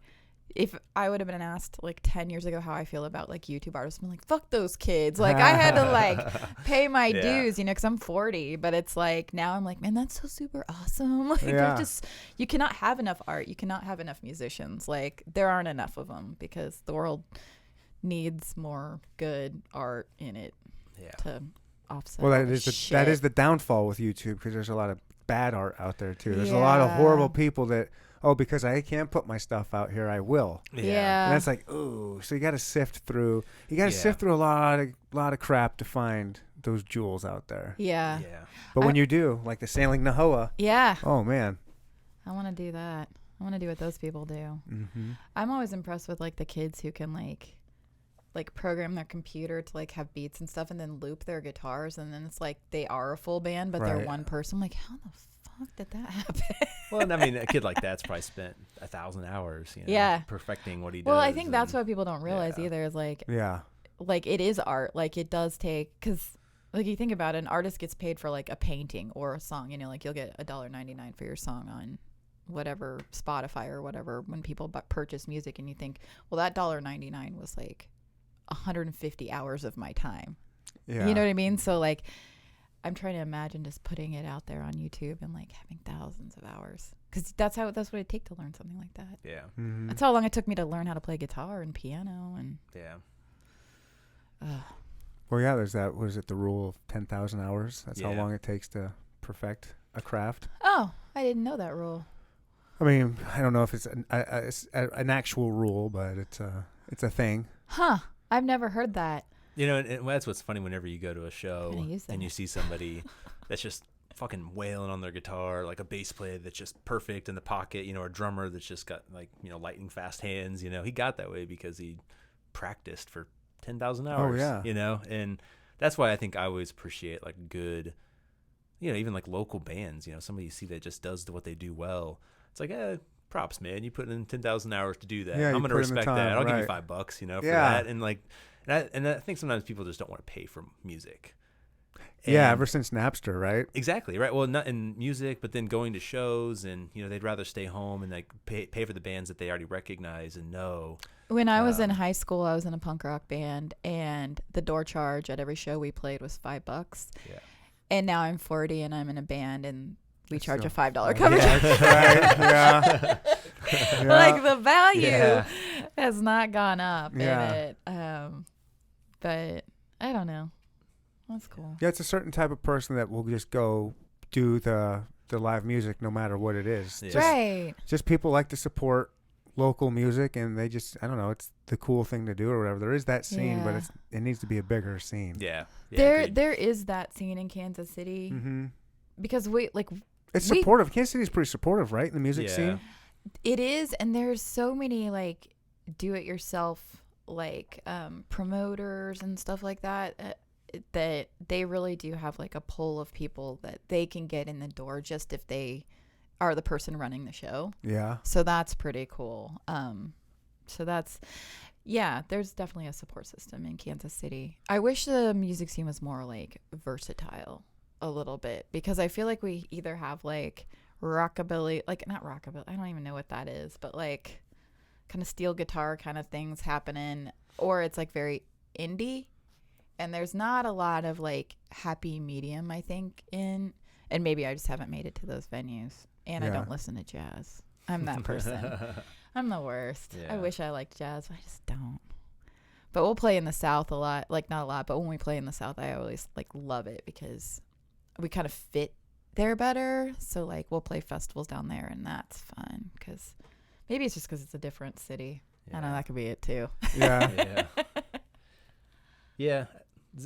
if I would have been asked like 10 years ago how I feel about like YouTube artists, I'm like, fuck those kids. Like I had to like pay my Yeah. dues, because I'm 40, but it's like now I'm like, man, that's so super awesome. Like Yeah. you cannot have enough art. You cannot have enough musicians. Like there aren't enough of them because the world needs more good art in it Yeah. to offset. Well, all that the is that shit. is the downfall with YouTube because there's a lot of bad art out there too. There's a lot of horrible people that because I can't put my stuff out here, I will. Yeah. And that's like, ooh. So you got to sift through. You got to Yeah. sift through a lot of crap to find those jewels out there. Yeah. Yeah. But when you do, like the Sailing Nahoa, Yeah. oh man. I want to do that. I want to do what those people do. Mm-hmm. I'm always impressed with like the kids who can like program their computer to like have beats and stuff and then loop their guitars and then it's like they are a full band but they're Right. one person. I'm like, how the fuck did that happen? Well, and I mean, a kid like that's probably spent 1,000 hours, Yeah. perfecting what he does. Well, I think that's and- what people don't realize yeah. either is like Yeah. it is art. Like it does take, because like you think about it, an artist gets paid for like a painting or a song, like you'll get $1.99 for your song on whatever Spotify or whatever when people purchase music, and you think, well, that $1.99 was like 150 hours of my time. Yeah. You know what I mean? So like I'm trying to imagine just putting it out there on YouTube and like having thousands of hours. because that's what it take to learn something like that. Yeah. Mhm. That's how long it took me to learn how to play guitar and piano and. Yeah. Well, yeah, there's that. Was it the rule of 10,000 hours? That's how Yeah. long it takes to perfect a craft. Oh, I didn't know that rule. I mean, I don't know if it's an actual rule, but it's a thing. Huh? I've never heard that. You know, and that's what's funny whenever you go to a Gonna show use and that. you see somebody that's just fucking wailing on their guitar, like a bass player that's just perfect in the pocket, you know, or a drummer that's just got like, you know, lightning fast hands. You know, he got that way because he practiced for 10,000 hours. yeah. You know, and that's why I think I always appreciate like good, you know, even like local bands. You know, somebody you see that just does what they do well. It's like, props, man. You put in 10,000 hours to do that. Yeah, I'm you going to put in the respect time, that. I'll give you right. $5, you know, for Yeah. that. And like, and I think sometimes people just don't want to pay for music. Yeah, And- ever since Napster, right? Exactly, right. Well, not in music, but then going to shows, and you know, they'd rather stay home and like pay for the bands that they already recognize and know. When I was in high school, I was in a punk rock band, and the door charge at every show we played was $5. Yeah. And now I'm 40 and I'm in a band, and we It's charge still- a $5 cover Yeah, charge. right, yeah. Yeah. Like the value Yeah. has not gone up Yeah. in it. But I don't know. That's cool. Yeah, it's a certain type of person that will just go do the live music no matter what it is. Yeah. Right. Just people like to support local music, and they just, I don't know, it's the cool thing to do or whatever. There is that scene, but Yeah. it needs to be a bigger scene. Yeah. There is that scene in Kansas City Mm-hmm. because It's We- supportive. Kansas City's pretty supportive, right? In the music Yeah. scene. it is, and there's so many like do-it-yourself like promoters and stuff like that that they really do have like a pull of people that they can get in the door just if they are the person running the show. Yeah. So that's pretty cool. So that's, yeah, there's definitely a support system in Kansas City. I wish the music scene was more like versatile a little bit, because I feel like we either have like rockabilly, like not rockabilly, I don't even know what that is, but like kind of steel guitar kind of things happening, or it's like very indie, and there's not a lot of like happy medium, I think, and maybe I just haven't made it to those venues, and I Yeah. don't listen to jazz. I'm that person. I'm the worst. I Yeah. wish I liked jazz, but I just don't. But we'll play in the South a lot. Like, not a lot, but when we play in the South, I always like love it because we kind of fit there better. So like we'll play festivals down there, and that's fun because maybe it's just because it's a different city. I know that could be it too. Yeah. Yeah. Yeah.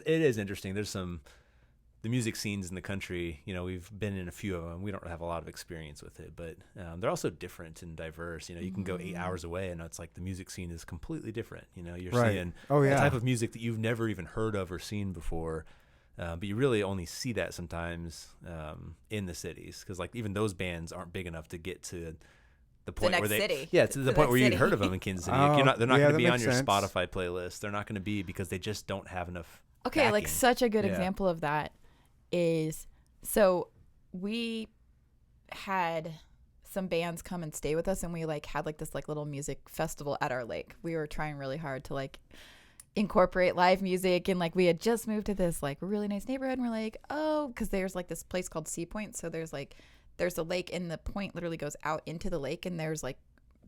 It is interesting. There's the music scenes in the country, you know, we've been in a few of them. We don't have a lot of experience with it, but they're also different and diverse. You know, you can go 8 hours away and it's like the music scene is completely different. You know, you're Right. seeing Oh, a yeah. type of music that you've never even heard of or seen before. But you really only see that sometimes in the cities, because like even those bands aren't big enough to get to the point next where they, city. yeah, to the The point next where you'd city. heard of them in Kansas City. Oh, They're not yeah, going to that be on makes your sense. Spotify playlist. They're not going to be, because they just don't have enough. Okay, like backing. such a good Yeah. example of that is, so we had some bands come and stay with us, and we like had like this like little music festival at our lake. We were trying really hard to like incorporate live music, and like we had just moved to this like really nice neighborhood, and we're like, oh, because there's like this place called Sea Point, so there's a lake, and the point literally goes out into the lake, and there's like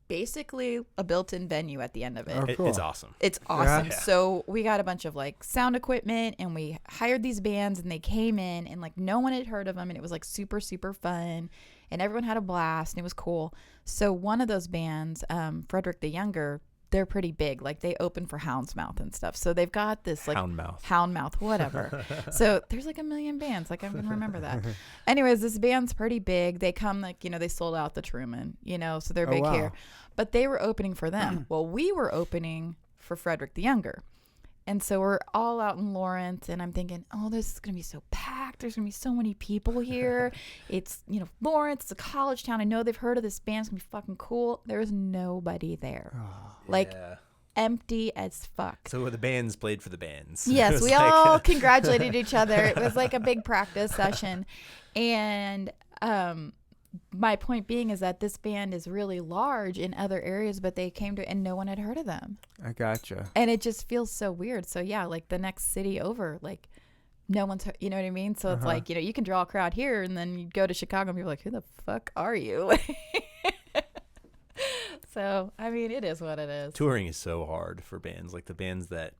basically a built-in venue at the end of it. Oh, cool. It's awesome. It's awesome. Yeah. So we got a bunch of like sound equipment, and we hired these bands, and they came in, and like no one had heard of them, and it was like super, super fun, and everyone had a blast, and it was cool. So one of those bands, Frederick the Younger, they're pretty big. Like they open for Houndsmouth and stuff. So they've got this like Houndmouth, whatever. So there's like a million bands. Like I can remember that. Anyways, this band's pretty big. They come like, you know, they sold out the Truman, you know, so they're Oh, big wow. here. But they were opening for them. Well, we were opening for Frederick the Younger. And so we're all out in Lawrence, and I'm thinking, oh, this is going to be so packed. There's going to be so many people here. It's, you know, Lawrence, it's a college town. I know they've heard of this band. It's going to be fucking cool. There's nobody there. Like, Yeah. empty as fuck. So the bands played for the bands. Yes, It was we like- all congratulated each other. It was like a big practice session. And my point being is that this band is really large in other areas, but they came to, and no one had heard of them. I gotcha. And it just feels so weird. So yeah, like the next city over, like no one's, you know what I mean? So it's like, you can draw a crowd here, and then you go to Chicago and people are like, who the fuck are you? So, I mean, it is what it is. Touring is so hard for bands. Like the bands that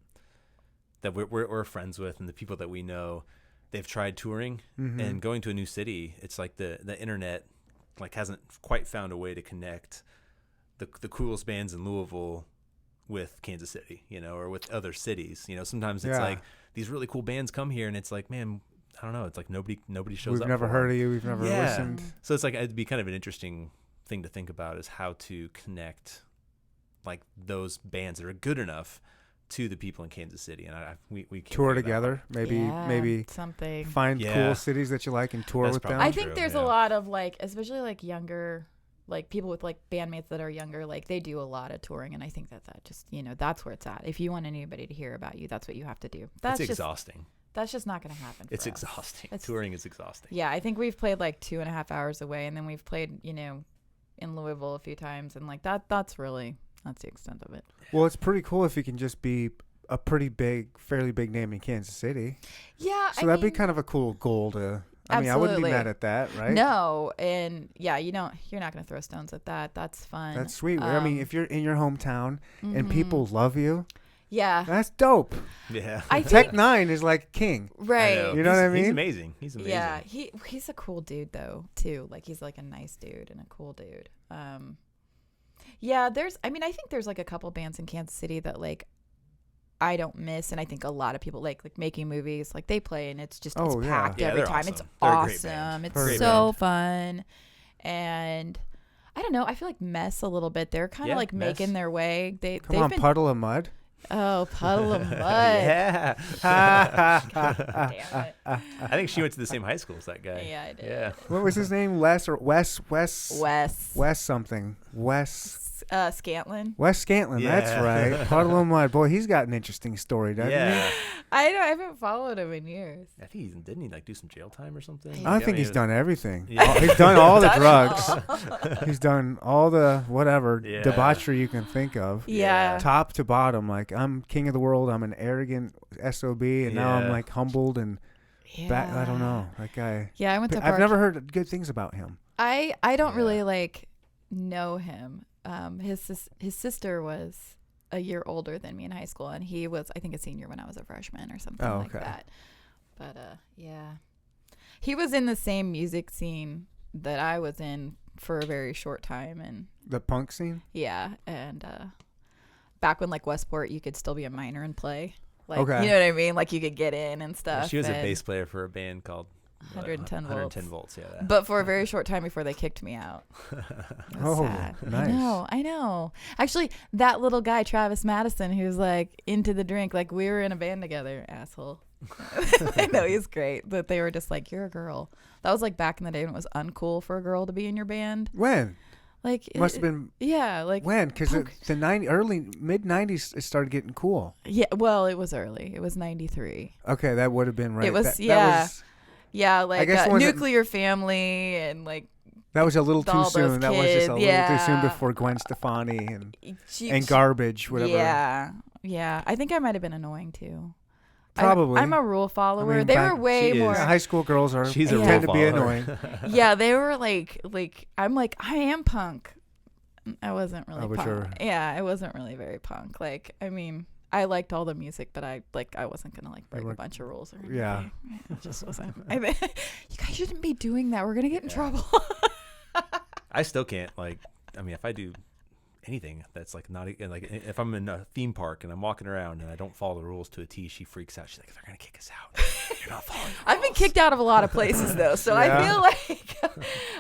we're friends with and the people that we know, they've tried touring and going to a new city. It's like the internet like hasn't quite found a way to connect the coolest bands in Louisville with Kansas City, or with other cities. Sometimes it's like these really cool bands come here and it's like, man, I don't know. It's like nobody shows up. We've never heard of you. We've never listened. So it's like, it'd be kind of an interesting thing to think about is how to connect like those bands that are good enough to the people in Kansas City. And we can't tour together. Maybe something. Find cool cities that you like and tour with them. I think there's a lot of like, especially like younger, like people with like bandmates that are younger, like they do a lot of touring, and I think that just that's where it's at. If you want anybody to hear about you, that's what you have to do. That's exhausting. That's just not going to happen. It's exhausting. Touring is exhausting. Yeah, I think we've played like 2.5 hours away, and then we've played in Louisville a few times, and like that's the extent of it. Well, it's pretty cool if you can just be a fairly big name in Kansas City. Yeah, so that'd be kind of a cool goal to. I mean, I wouldn't be mad at that, right? No, and yeah, you're not going to throw stones at that. That's fun. That's sweet. I mean, if you're in your hometown and people love you, yeah, that's dope. Yeah, Tech Nine is like king, right? You know what I mean? He's amazing. Yeah, he's a cool dude though too. Like he's like a nice dude and a cool dude. Yeah, I think there's like a couple bands in Kansas City that like I don't miss, and I think a lot of people like Making Movies, like they play and it's just it's packed every time. Awesome. It's They're awesome. It's so fun. And I don't know, I feel like Mess a little bit. They're kind of like Mess. making their way. They've been Puddle of Mud. Oh, Puddle of Mud. Yeah. Damn it. I think she went to the same high school as that guy. Yeah, I did. Yeah. What was his name? Wes something. Scantlin. Wes Scantlin, Yeah. that's right. Puddle of Mud. Boy, he's got an interesting story, doesn't he? I haven't followed him in years. I think didn't he like do some jail time or something? I think he's done everything. Yeah. He's done all the drugs. He's done all the whatever debauchery you can think of. Yeah. Top to bottom. Like, I'm king of the world. I'm an arrogant SOB, and now I'm like humbled and back. I don't know. That guy. Yeah, I went to I've never heard good things about him. I don't really like know him. His sister was a year older than me in high school, and he was, I think, a senior when I was a freshman or something like that. But yeah, he was in the same music scene that I was in for a very short time, and the punk scene. Yeah, and back when like Westport, you could still be a minor and play. Like, okay. You know what I mean? Like you could get in and stuff. Yeah, she was a bass player for a band called 110 volts. 110 volts, yeah. But for a very short time before they kicked me out. Sad. Nice. I know. Actually, that little guy, Travis Madison, who's like into the drink, like we were in a band together, asshole. I know, he's great, but they were just like, you're a girl. That was like back in the day when it was uncool for a girl to be in your band. When? Like must have been. Yeah, like when? Because the early mid 90s it started getting cool. Yeah, well, it was early. It was 93. Okay, that would have been right. It was yeah, like Nuclear Family and like. That was a little too soon. That was just a little too soon before Gwen Stefani and Garbage, whatever. Yeah. I think I might have been annoying too. Probably. I'm a rule follower. I mean, they were way more. High school girls are. She's a rule tend to follower. be annoying. Yeah, they were like I'm like, I am punk. I wasn't really punk. Sure. Yeah, I wasn't really very punk. Like, I mean, I liked all the music, but I wasn't gonna like break a bunch of rules or anything. Yeah. It just wasn't. You guys shouldn't be doing that. We're gonna get in trouble. I still can't if I do anything that's like not like if I'm in a theme park and I'm walking around and I don't follow the rules to a T, she freaks out. She's like, they're gonna kick us out. You're not following the rules. I've been kicked out of a lot of places though, so I feel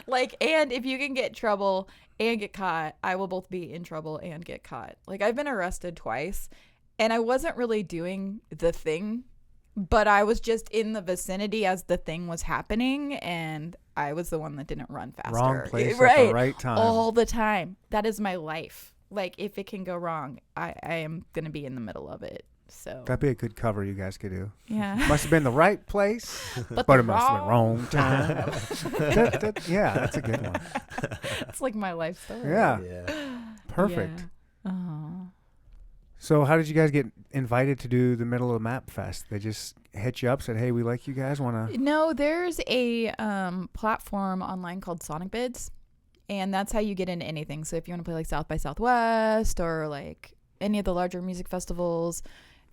like and if you can get in trouble and get caught, I will both be in trouble and get caught. Like I've been arrested twice, and I wasn't really doing the thing, but I was just in the vicinity as the thing was happening, and I was the one that didn't run faster. Wrong place at the right time. All the time. That is my life. Like, if it can go wrong, I am going to be in the middle of it. So that'd be a good cover you guys could do. Yeah. Must have been the right place, but it must have been wrong time. Yeah, that's a good one. It's like my life story. Yeah. Perfect. Yeah. So how did you guys get invited to do the Middle of the Map Fest? They just hit you up, said, "Hey, we like you guys. Want to?" No, there's a platform online called Sonic Bids, and that's how you get into anything. So if you want to play like South by Southwest or like any of the larger music festivals,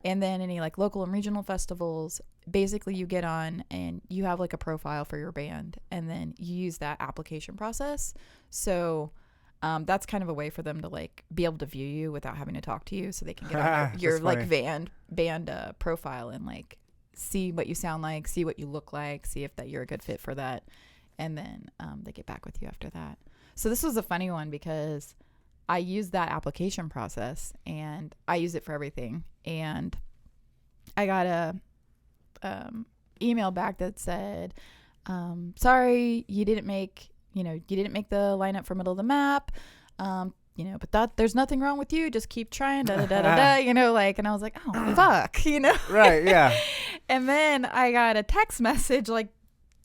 and then any like local and regional festivals, basically you get on and you have like a profile for your band, and then you use that application process. So that's kind of a way for them to like be able to view you without having to talk to you, so they can get on your like band profile and like see what you sound like, see what you look like, see if that you're a good fit for that, and then they get back with you after that. So this was a funny one because I used that application process and I use it for everything, and I got a email back that said, sorry, you didn't make the lineup for Middle of the Map, but there's nothing wrong with you, just keep trying, da da da da da, and I was like, oh fuck, Right, yeah. And then I got a text message like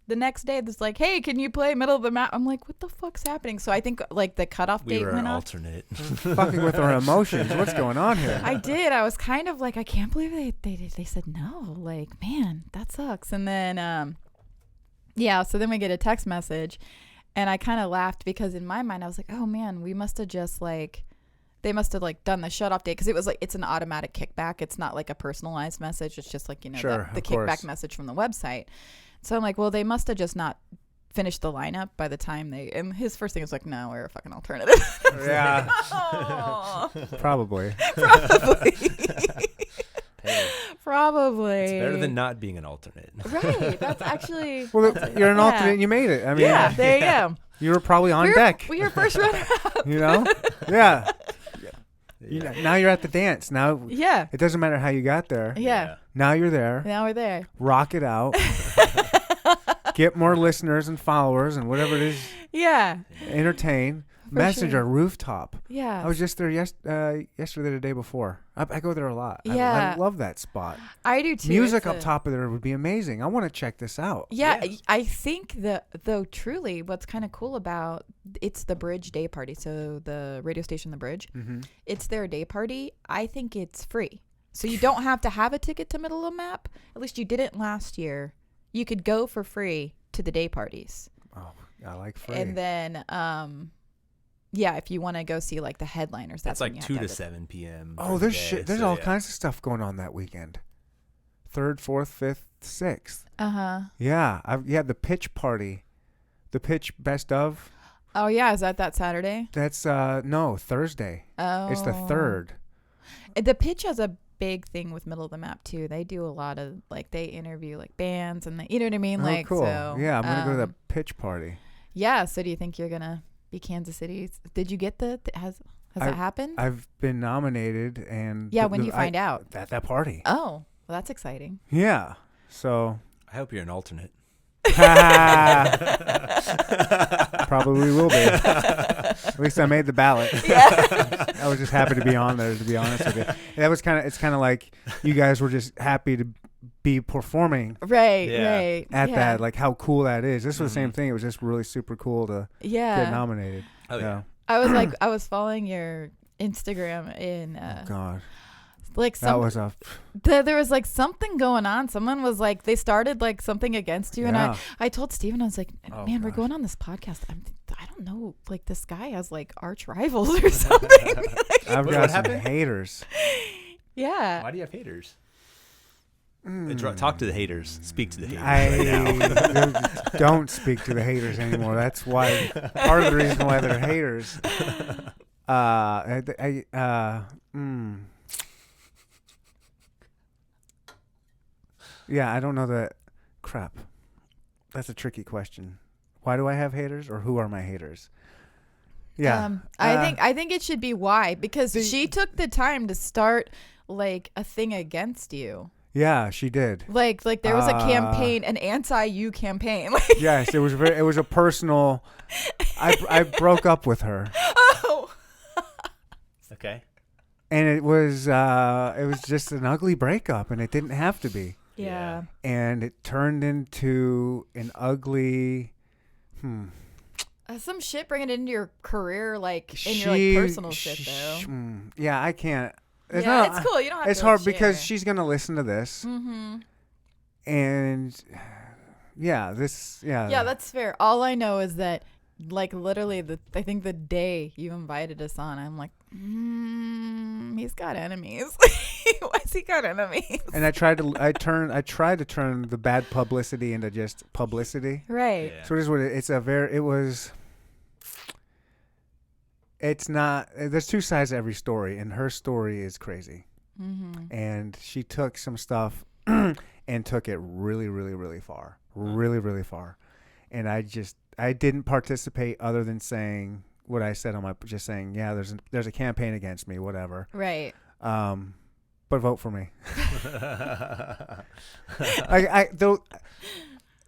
the next day that's like, hey, can you play Middle of the Map? I'm like, what the fuck's happening? So I think like the cutoff date went off. Alternate. Fucking with our emotions. What's going on here? I was kind of like, I can't believe they said no. Like, man, that sucks. And then so then we get a text message, and I kind of laughed because in my mind I was like, oh man, we must have just like, they must have like done the shut off date, because it was like, it's an automatic kickback. It's not like a personalized message. It's just like, sure, the kickback message from the website. So I'm like, well, they must have just not finished the lineup by the time and his first thing was like, no, we're a fucking alternative. Yeah. Like, Probably. Hey, Probably. it's better than not being an alternate. Right. That's actually. Well, you're an alternate and you made it. I mean, yeah, there you go. You were probably on deck. We were first runner up. Yeah. Now you're at the dance. Now Yeah. it doesn't matter how you got there. Yeah. Now you're there. Now we're there. Rock it out. Get more listeners and followers and whatever it is. Yeah. Entertain. For Messenger sure. Rooftop. Yeah. I was just there yesterday, the day before. I go there a lot. Yeah. I love that spot. I do too. Music up top of there would be amazing. I want to check this out. Yeah, Yes. I think though truly what's kind of cool about it's the Bridge Day Party. So the radio station The Bridge, Mm-hmm. it's their day party. I think it's free. So you don't have to have a ticket to Middle of the Map. At least you didn't last year. You could go for free to the day parties. Oh, I like free. And then if you want to go see like the headliners, That's when like you have 2 to to have it. 7 p.m. Oh, during there's the day, shit. There's so all yeah. kinds of stuff going on that weekend. 3rd, 4th, 5th, 6th. Uh-huh. Yeah, the pitch party, the pitch best of. Oh yeah, is that Saturday? That's no, Thursday. Oh. It's the 3rd. The pitch has a big thing with Middle of the Map too. They do a lot of like, they interview like bands and you know what I mean? Oh, Like, cool. so Yeah, I'm gonna go to the pitch party. Yeah. So do you think you're gonna be Kansas City? Did you get has that happened? I've been nominated, and Yeah, when you find out. at that party. Oh, well, that's exciting. Yeah. So I hope you're an alternate. probably will be. At least I made the ballot. Yeah. I was just happy to be on there, to be honest with you. That was it's kind of like you guys were just happy to be performing Right. Yeah. Right. at yeah. that, like how cool that is. This was the same Mhm. thing. It was just really super cool to Yeah. get nominated. Oh, yeah. I was following your Instagram in Oh, God. like That was a there was like something going on. Someone was like, they started like something against you, and yeah. I told Steven, I was like, Oh, man, we're gosh. going on this podcast. I don't know, like this guy has like arch rivals or something. I've What got some happened? haters. Yeah. Why do you have haters? Mm. Talk to the haters. Speak to the haters right now. I don't speak to the haters anymore. That's why part of the reason why they're haters. Yeah, I don't know that. Crap. That's a tricky question. Why do I have haters, or who are my haters? Yeah. I think it should be why, because the- she took the time to start like a thing against you. Yeah, she did. Like there was a campaign, an anti-you campaign. Like, Yes, it was a personal. I broke up with her, oh. Okay. and it was just an ugly breakup, and it didn't have to be. Yeah. And it turned into an ugly. Some shit bringing it into your career, like in your like personal shit though. Yeah, I can't. It's cool. You don't have It's to. hard Like, because share. she's gonna listen to this, Mm-hmm. and yeah, That's fair. All I know is that, like, literally, I think the day you invited us on, I'm like, he's got enemies. Why's he got enemies? And I tried to turn the bad publicity into just publicity. Right. Yeah. So it's not, there's two sides to every story, and her story is crazy. Mm-hmm. And she took some stuff and took it really, really, really far. Really, really far. And I didn't participate other than saying what I said just saying, yeah, there's a campaign against me, whatever. Right. But vote for me.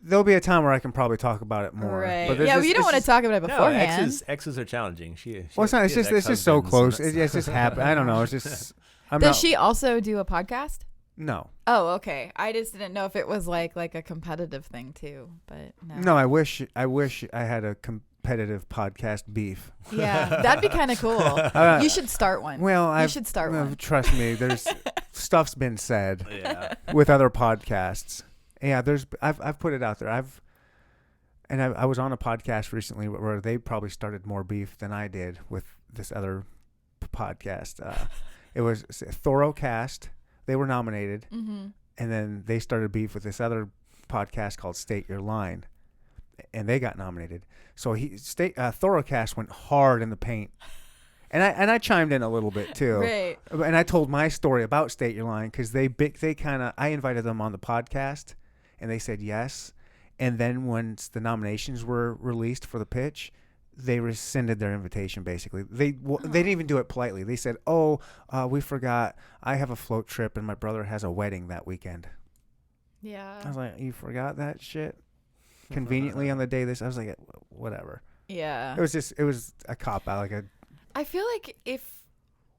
There'll be a time where I can probably talk about it more. Right. But you don't want to talk about it beforehand. No, exes are challenging. Well, it's not. It's just so close. It's just happened. I don't know. It's just. Does she also do a podcast? No. Oh, okay. I just didn't know if it was like a competitive thing too, but no. No, I wish I had a competitive podcast beef. Yeah, that'd be kind of cool. You should start one. Well, you should start one. Trust me, there's stuff's been said Yeah. with other podcasts. Yeah, I've put it out there. I was on a podcast recently where they probably started more beef than I did with this other podcast. It was Thorocast. They were nominated, Mm-hmm. and then they started beef with this other podcast called State Your Line, and they got nominated. So Thorocast went hard in the paint, and I chimed in a little bit too. Right. And I told my story about State Your Line because I invited them on the podcast, and they said yes. And then once the nominations were released for the pitch, they rescinded their invitation. Basically, they didn't even do it politely. They said, "Oh, we forgot. I have a float trip, and my brother has a wedding that weekend." Yeah. I was like, "You forgot that shit?" Conveniently on the day this, I was like, "Whatever." Yeah. It was a cop out. I feel like if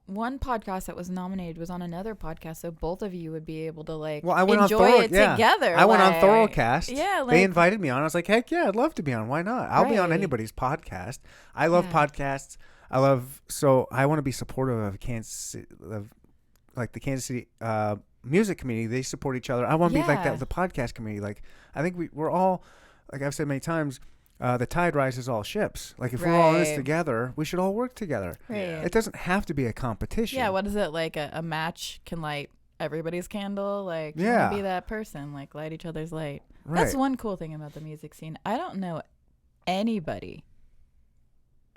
one podcast that was nominated was on another podcast, so both of you would be able to I went enjoy on it together. I went on Thorocast. Yeah, they invited me on. I was like, heck yeah, I'd love to be on. Why not? I'll be on Right. anybody's podcast. I love podcasts. I want to be supportive of the Kansas City music community. They support each other. I want to be like that with the podcast community. Like, I think we're all, like I've said many times, the tide rises all ships. Like, if we're all in this together, we should all work together. Right. It doesn't have to be a competition. Yeah, what is it, like a match can light everybody's candle? Like, you Yeah. want to be that person, like light each other's light. Right. That's one cool thing about the music scene. I don't know anybody.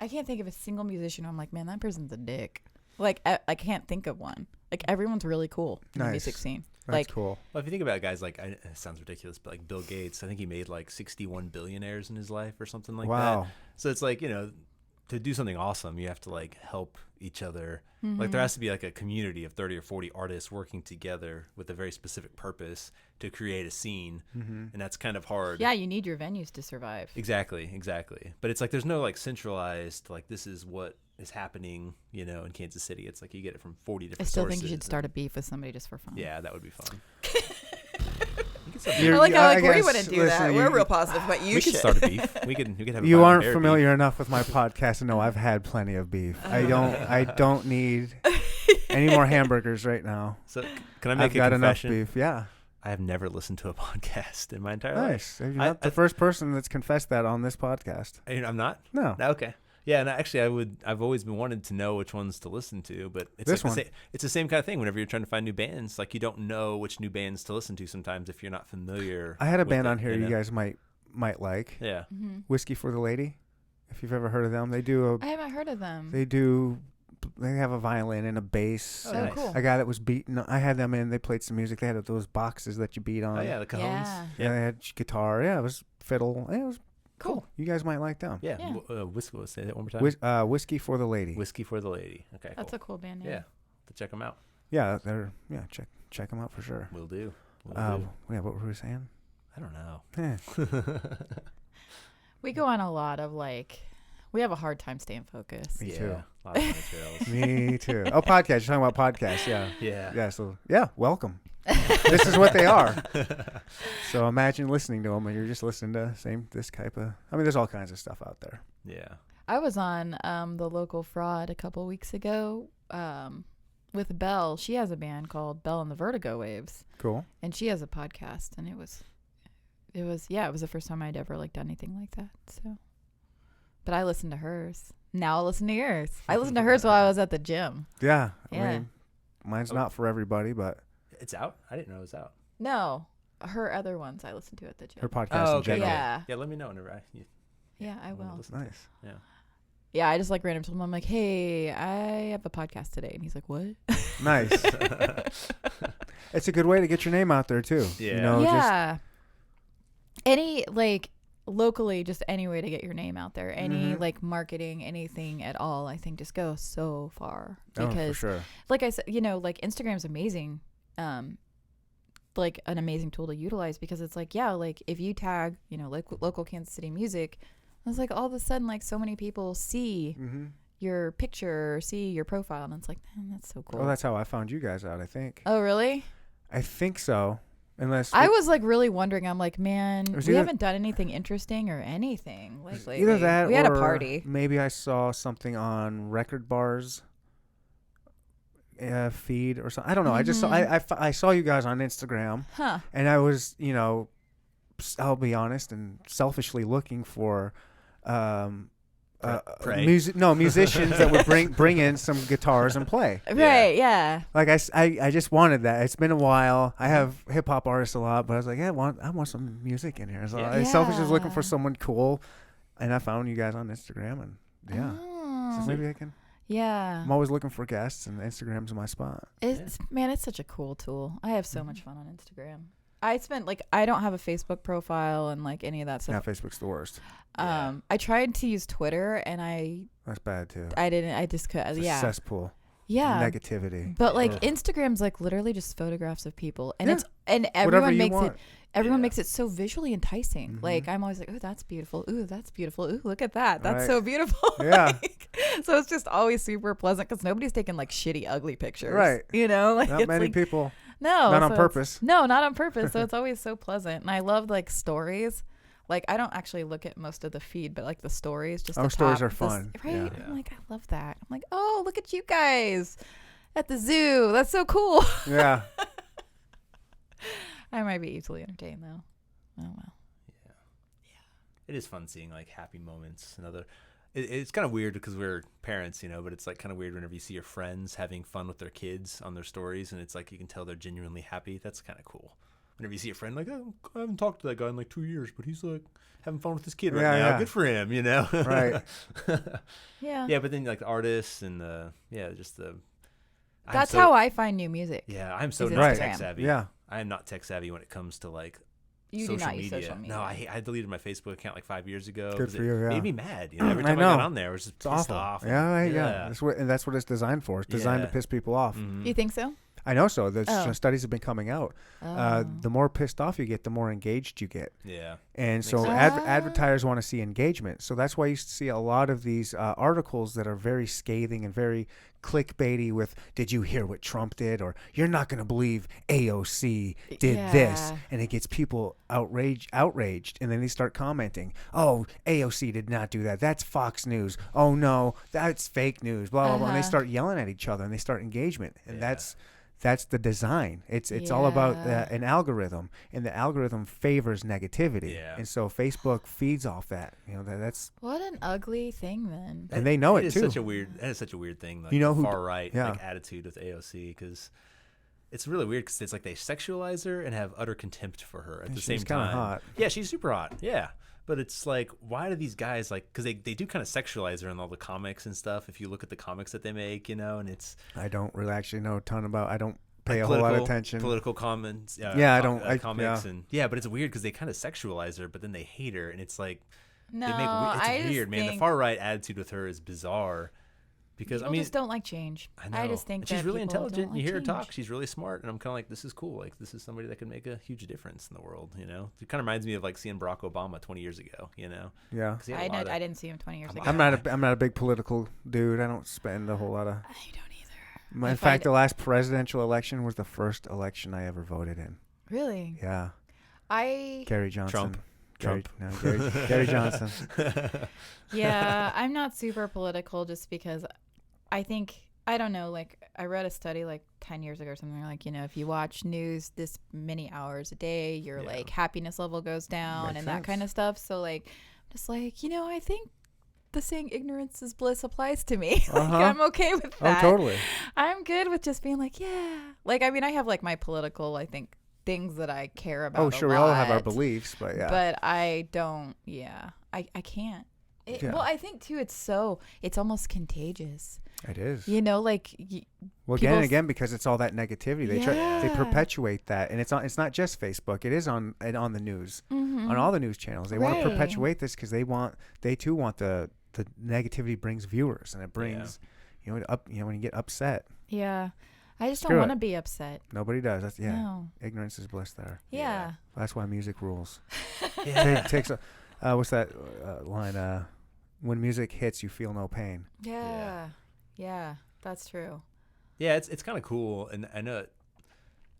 I can't think of a single musician where I'm like, man, that person's a dick. Like, I can't think of one. Like, everyone's really cool in the music scene. That's like, cool. Well, if you think about guys like, it sounds ridiculous, but like Bill Gates, I think he made like 61 billionaires in his life or something like Wow. that. So it's like, to do something awesome, you have to like help each other. Mm-hmm. Like, there has to be like a community of 30 or 40 artists working together with a very specific purpose to create a scene. Mm-hmm. And that's kind of hard. yeah, you need your venues to survive. Exactly. But it's like there's no like centralized, like, this is what is happening, in Kansas City. It's like you get it from 40 different I still sources. think you should start a beef with somebody just for fun. Yeah, that would be fun. I like how we wouldn't do that. listen, We're real positive, but you We should. could start a beef. We could have a You violent aren't bear familiar enough with my podcast to know I've had plenty of beef. I don't need any more hamburgers right now. beef. So can I make I've got a enough confession? beef. Yeah. I have never listened to a podcast in my entire life. Nice. You're not the first person that's confessed that on this podcast. I'm not? No. Okay. Yeah, and actually, I've always been wanted to know which ones to listen to, but it's This like one. it's the same kind of thing. Whenever you're trying to find new bands, like, you don't know which new bands to listen to sometimes if you're not familiar. I had a with band it, on here you guys might like. Yeah. Mm-hmm. Whiskey for the Lady. If you've ever heard of them, they do I haven't heard of them. they have a violin and a bass. Oh, So nice. cool. A guy that was beating. I had them in. They played some music. They had those boxes that you beat on. Oh yeah, the Cajones. Yeah. Yeah, they had guitar. Yeah, it was fiddle. Yeah, it was Cool. You guys might like them. Yeah. Yeah. Whiskey. Say that one more time. Whiskey for the Lady. Whiskey for the Lady. Okay. That's cool. a cool band name. Yeah. To check them out. Yeah, check them out for sure. Will do. Yeah, what were we saying? I don't know. Eh, We go on a lot of we have a hard time staying focused. Me Yeah. too. A lot of funny trails. me too. Oh, podcast. You're talking about podcasts. Yeah. Yeah. Yeah. So welcome. This is what they are. So imagine listening to them, and you're just listening to this type of. I mean, there's all kinds of stuff out there. Yeah. I was on the local fraud a couple weeks ago. with Belle. She has a band called Belle and the Vertigo Waves, Cool. and she has a podcast, and it was the first time I'd ever like done anything like that. So, but I listened to hers. Now I'll listen to yours. I listened to hers while I was at the gym. Yeah. I Yeah. mean, mine's not for everybody, but It's out. I didn't know it was out. No, her other ones I listened to at the gym. her podcast in general. Yeah. Yeah. Let me know whenever Yeah, I wanna will. listen to it. Nice. Yeah. Yeah, I just like random told him, I'm like, hey, I have a podcast today. And he's like, what? Nice. It's a good way to get your name out there too. Yeah. You know, yeah. Any, like, locally, just any way to get your name out there. Any, Mhm. like, marketing, anything at all, I think just goes so far. oh, Because, for sure. like I said, you know, like, Instagram's amazing. Like, an amazing tool to utilize because it's like, yeah, like, if you tag, you know, like, local Kansas City music, it's like all of a sudden, like, so many people see Mm-hmm. your picture or see your profile, and it's like, man, that's so cool. Well, that's how I found you guys out. I think. Oh, really? I think so. Unless I was like really wondering. I'm like, man, It was we either- haven't done anything interesting or anything like lately. either that we had a or party. maybe I saw something on Record Bar's feed or something. I don't know. I just saw I saw you guys on Instagram, Huh. and I was, you know, I'll be honest, and selfishly looking for Pray. musicians that would bring in some guitars and play. Right. Yeah. Like I just wanted that. It's been a while. I have hip hop artists a lot, but I was like, yeah, I want some music in here. So Yeah. I selfishly was looking for Yeah. someone cool, and I found you guys on Instagram, and yeah, Oh. so maybe I can. Yeah. I'm always looking for guests, and Instagram's my spot. It's man, it's such a cool tool. I have Mm-hmm. so much fun on Instagram. I don't have a Facebook profile and like any of that Yeah, stuff. Facebook's the worst. Yeah. I tried to use Twitter and I That's bad too. didn't. I just could. It's a Yeah. cesspool. Yeah. Negativity. But like Ugh. Instagram's like literally just photographs of people, and Yeah. everyone Whatever you makes want. it. Everyone Yeah. makes it so visually enticing. Mhm. Like I'm always like, oh, that's beautiful. Ooh, that's beautiful. Ooh, look at that. That's Right. so beautiful. Yeah. So it's just always super pleasant because nobody's taking like shitty, ugly pictures. Right. You know, like Not it's many like, people. no, Not on so it's- purpose. No, not on purpose. So it's always so pleasant, and I love like stories. Like I don't actually look at most of the feed, but like the stories, just Oh, the stories top, are fun. right? Yeah. I'm like, I love that. I'm like, oh, look at you guys at the zoo. That's so cool. Yeah. I might be easily entertained though. Oh well. It is fun seeing like happy moments. It's kind of weird because we're parents, you know, but it's like kind of weird whenever you see your friends having fun with their kids on their stories, and it's like you can tell they're genuinely happy. That's kind of cool. Whenever you see a friend like, oh, I haven't talked to that guy in like 2 years, but he's like having fun with his kid right Yeah, now. yeah. Good for him, you know. Right. Yeah. Yeah, but then like the artists and just the. That's how I find new music. Yeah, I'm so is not Instagram. tech savvy. Yeah. I am not tech savvy when it comes to like You social do not media. use social media. No, I deleted my Facebook account like 5 years ago. Good 'cause for it you, yeah. made me mad. You know, every I time I got know. on there, I was just It's pissed awful. off. Yeah. That's what it's designed for. It's designed to Yeah. piss people off. Mhm. You think so? I know so. The Oh. studies have been coming out. The more pissed off you get, the more engaged you get. Yeah. And Makes so sense. advertisers want to see engagement. So that's why you see a lot of these articles that are very scathing and very clickbaity with, did you hear what Trump did? Or you're not going to believe AOC did this. Yeah. And it gets people outraged. And then they start commenting, oh, AOC did not do that. That's Fox News. Oh, no, that's fake news. Blah, blah, blah. And they Uh-huh. start yelling at each other and they start engagement. And Yeah. that's the design. It's all about Yeah. an algorithm, and the algorithm favors negativity. Yeah. And so Facebook feeds off that. You know, that's What an ugly thing then. and they know it is too. Such a weird. That is such a weird thing. Like You know the who- far right yeah. like attitude with AOC, because it's really weird because it's like they sexualize her and have utter contempt for her at And the she's same kinda time. hot. Yeah, she's super hot. Yeah. But it's like, why do these guys like? Because they do kind of sexualize her in all the comics and stuff. If you look at the comics that they make, you know, and it's I don't really actually know a ton about. I don't pay like a whole lot of attention. Political comments. Yeah, I don't- comics yeah. and yeah, but it's weird because they kind of sexualize her, but then they hate her, and it's like No, it's I just weird, man. The think far right attitude with her is bizarre. Because people I mean, just don't like change. I know. I just think and she's that really people intelligent. don't You like hear her talk; change. she's really smart, and I'm kind of like, this is cool. Like, this is somebody that can make a huge difference in the world. You know, it kind of reminds me of like seeing Barack Obama 20 years ago. You know, Yeah. 'Cause he had a lot of- I didn't see him 20 years ago. I'm not a big political dude. I don't spend a whole lot of. I don't either. In I fact, find- the last presidential election was the first election I ever voted in. Really? Yeah. I Gary Johnson. Trump. Gary Johnson. yeah, I'm not super political just because I think I don't know. Like, I read a study like 10 years ago or something. Like, if you watch news this many hours a day, your like happiness level goes down. Makes and sense. that kind of stuff. So like, I'm just like, I think the saying ignorance is bliss applies to me. Like, I'm okay with that. Oh, totally. I'm good with just being like, yeah. Like, I mean, I have like my political, I think, things that I care about. Oh, sure. We all have our lot, beliefs, but yeah. But I don't, I can't. Yeah. Well, I think too, it's almost contagious. It is. Like Well, again and again, because it's all that negativity. They perpetuate that, and it's not just Facebook. It is on the news, on all the news channels. They want to perpetuate this because they too want the negativity brings viewers, and it brings when you get upset. Yeah, I just Screw don't want to it. be upset. Nobody does. That's No. Ignorance is bliss. There. Yeah. That's why music rules. Yeah. Takes what's that line? When music hits, you feel no pain. Yeah, that's true. Yeah, it's kind of cool, and I know.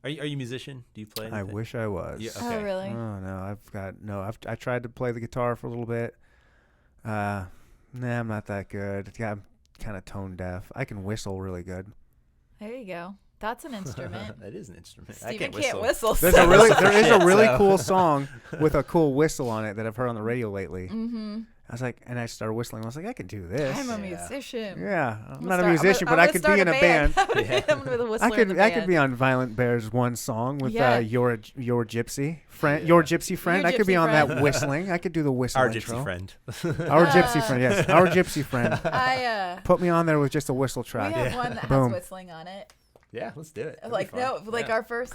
Are you a musician? Do you play anything? I wish I was. Yeah, Oh, okay. really? Oh no, I tried to play the guitar for a little bit. Nah, I'm not that good. Yeah, I'm kind of tone deaf. I can whistle really good. There you go. That's an instrument. That is an instrument. I Steven can't whistle. There is a really cool song with a cool whistle on it that I've heard on the radio lately. Mm-hmm. I was like, and I started whistling. I was like, I can do this. I'm a Yeah. musician. Yeah, I'm I'm not gonna a musician, but I could be in a band. I'm gonna be the whistler in the I band. could be on Violent Bear's one song with Yeah. your gypsy friend, Yeah. your gypsy friend. Your I could be gypsy on friend. that whistling. I could do the whistle Our intro. gypsy friend. Our gypsy friend, yes, our gypsy friend. I Put me on there with just a whistle we track. have one that Boom. has whistling on it. Yeah, let's do it. That'd Like be fun. no, like Yeah. our first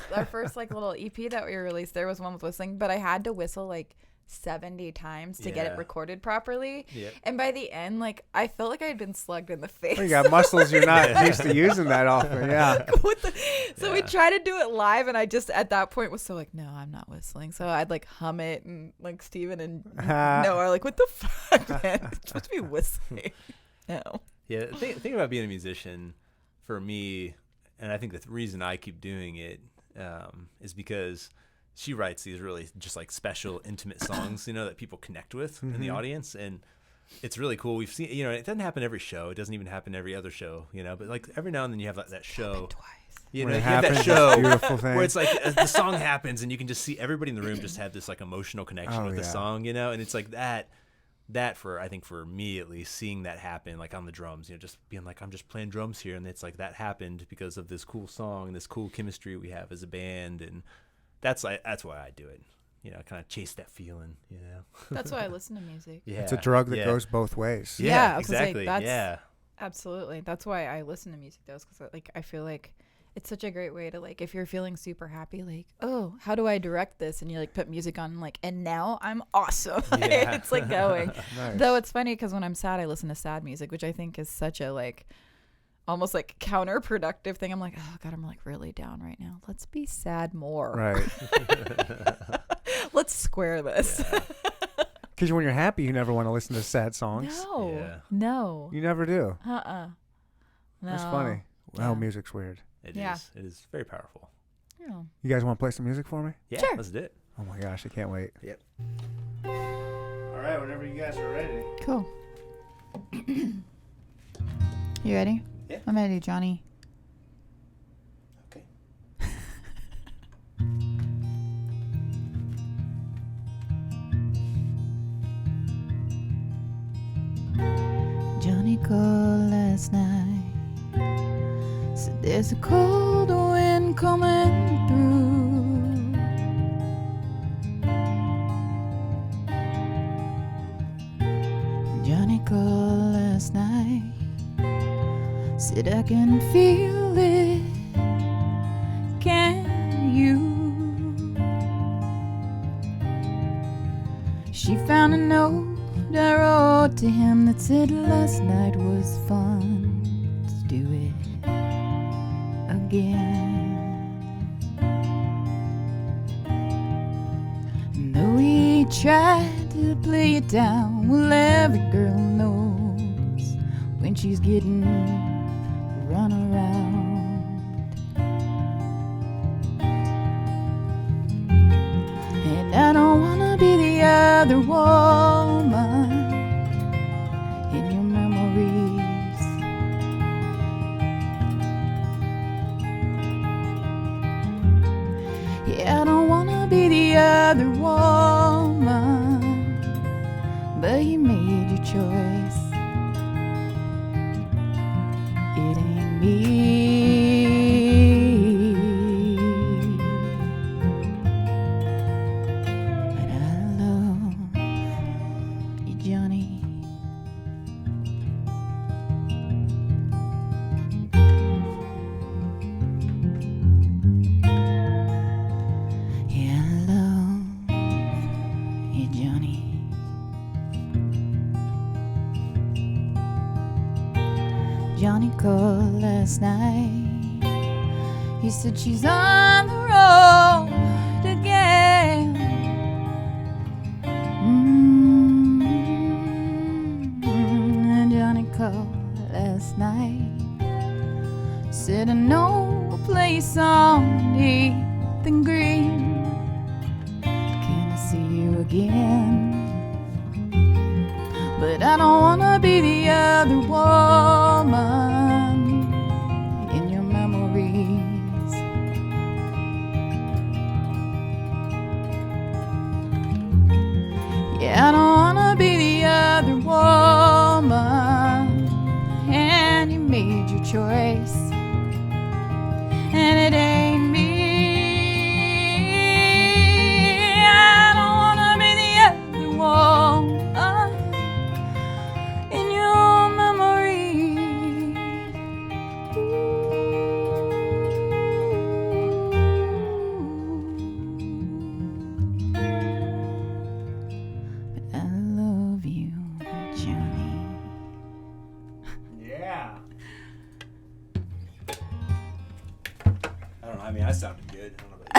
like little EP that we released, there was one with whistling, but I had to whistle like 70 times to get it Yeah. recorded properly. Yep. And by the end, like I felt like I had been slugged in the face. Oh, you got muscles you're not used to using that often. Yeah. So we tried to do it live, and I just at that point was so like, no, I'm not whistling. So I'd like hum it, and like Steven and Noah are like, what the fuck, man? It's supposed to be whistling. No. Yeah, the thing about being a musician, for me, and I think the reason I keep doing it is because she writes these really just like special, intimate songs, that people connect with in the audience, and it's really cool. We've seen, it doesn't happen every show. It doesn't even happen every other show, but like every now and then you have that show. Twice. When You it have that happens, show it's a beautiful thing. where it's like the song happens and you can just see everybody in the room just have this like emotional connection Oh, with the yeah. song, and it's like that I think for me at least, seeing that happen like on the drums, just being like, I'm just playing drums here, and it's like that happened because of this cool song and this cool chemistry we have as a band, and that's why I do it. Kind of chase that feeling, That's why I listen to music. Yeah. It's a drug that Yeah. goes both ways. Yeah, Yeah, I was gonna say, exactly. that's- Yeah. Absolutely. That's why I listen to music, though, because like I feel like it's such a great way to like if you're feeling super happy, like, oh, how do I direct this? And you like put music on, like, and now I'm awesome. Yeah. It's like going. Nice. Though it's funny because when I'm sad, I listen to sad music, which I think is such a like almost like counterproductive thing. I'm like, oh god, I'm like really down right now. Let's be sad more. Right. Let's square this. Because when you're happy, you never want to listen to sad songs. No. Yeah. No. You never do. No. That's funny. Wow, Yeah. music's weird. It Yeah. is. It is very powerful. Yeah. You guys want to play some music for me? Yeah. Sure. Let's do it. Oh my gosh, I can't wait. Yep. All right, whenever you guys are ready. Cool. You ready? Yeah. I'm ready, Johnny. Okay. Johnny called last night. Said there's a cold wind coming through. Johnny called last night. Said I can feel it. Can you? She found a note I wrote to him that said last night was fun. Let's do it again. And though he tried to play it down, well, every girl knows when she's getting run around. And I don't wanna be the other woman in your memories. wanna be the other woman, but you made your choice. It ain't me. But I love you, Johnny. Yeah, I love you, Johnny. Johnny called last night. He said she's on the road again. And Johnny called last night. Said I know a place on 8th and Green. Can I see you again? But I don't wanna be the other woman in your memories. Yeah, I don't wanna be the other woman, and you made your choice, and it ain't me. I don't wanna be the other woman in your memory. But I love you, Johnny. Yeah. I don't know. I mean, I sounded good. I don't know about you.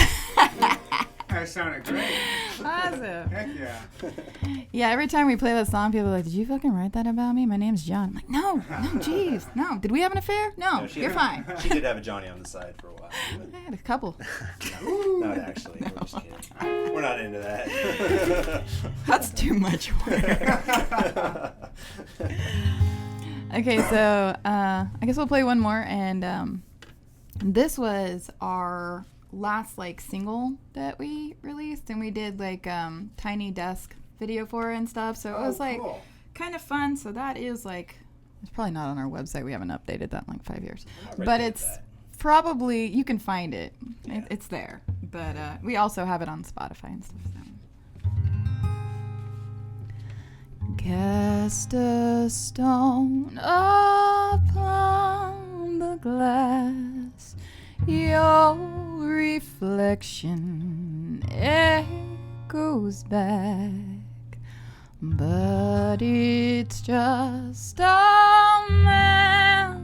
That sounded great. Awesome. Heck yeah. Yeah, every time we play that song, people are like, did you fucking write that about me? My name's John. I'm like, no, jeez, no. Did we have an affair? No, you're fine. She did have a Johnny on the side for a while. I had a couple. Not actually. We're just kidding. We're not into that. That's too much work. Okay, so I guess we'll play one more, and this was our last like single that we released, and we did like Tiny Desk video for it and stuff. So it was like cool. kind of fun. So that is like, it's probably not on our website. We haven't updated that in like 5 years, I'm not but ready for it's that. probably, you can find it. Yeah. It's there, but we also have it on Spotify and stuff. So. Cast a stone upon the glass, your reflection echoes back, but it's just a memory.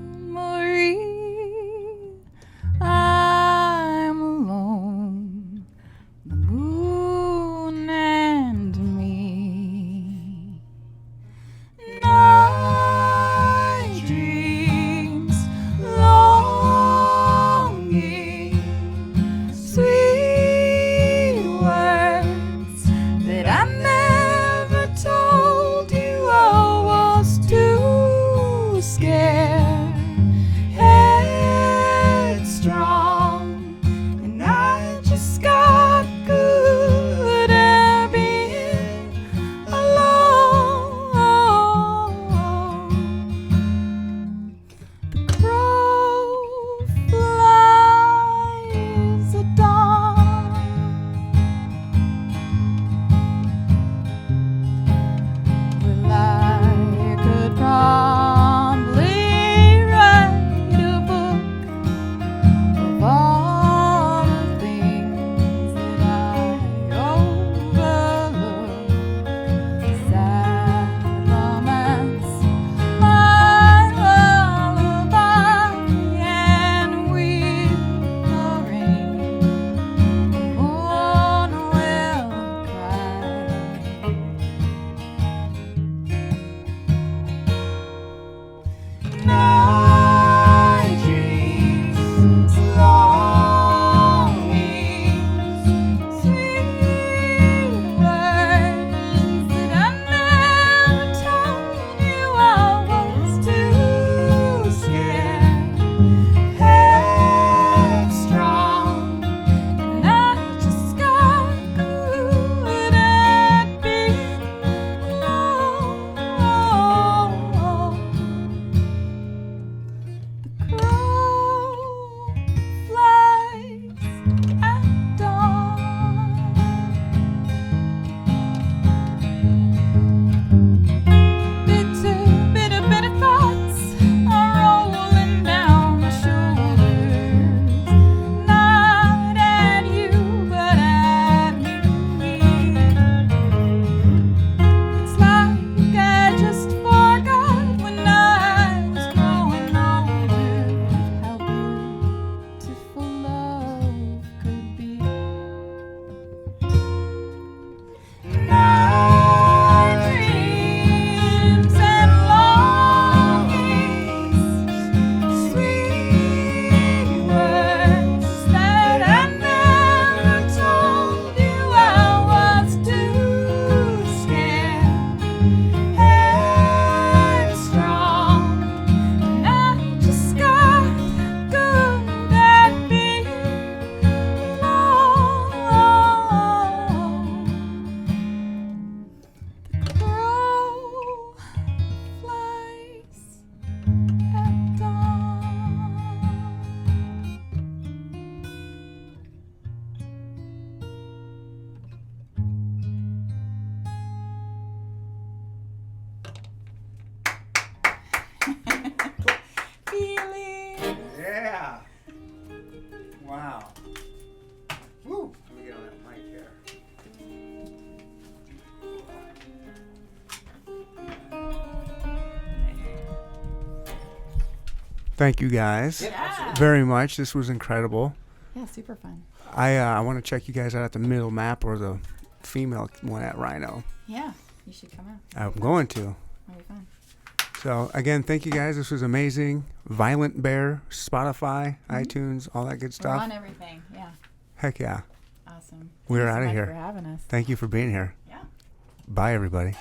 I'm alone, the moon and me. Night dreams, longing, sweet words that I never told you. I was too scared. Thank you guys Yeah. very much. This was incredible. Yeah, super fun. I want to check you guys out at the middle map or the female one at Rhino. Yeah, you should come out. I'm going to. That'll be fun. So again, thank you guys. This was amazing. Violent Bear, Spotify, iTunes, all that good We're stuff. on everything. Yeah. Heck yeah. Awesome. We're Thank you so outta much here. for having us. Thank you for being here. Yeah. Bye, everybody.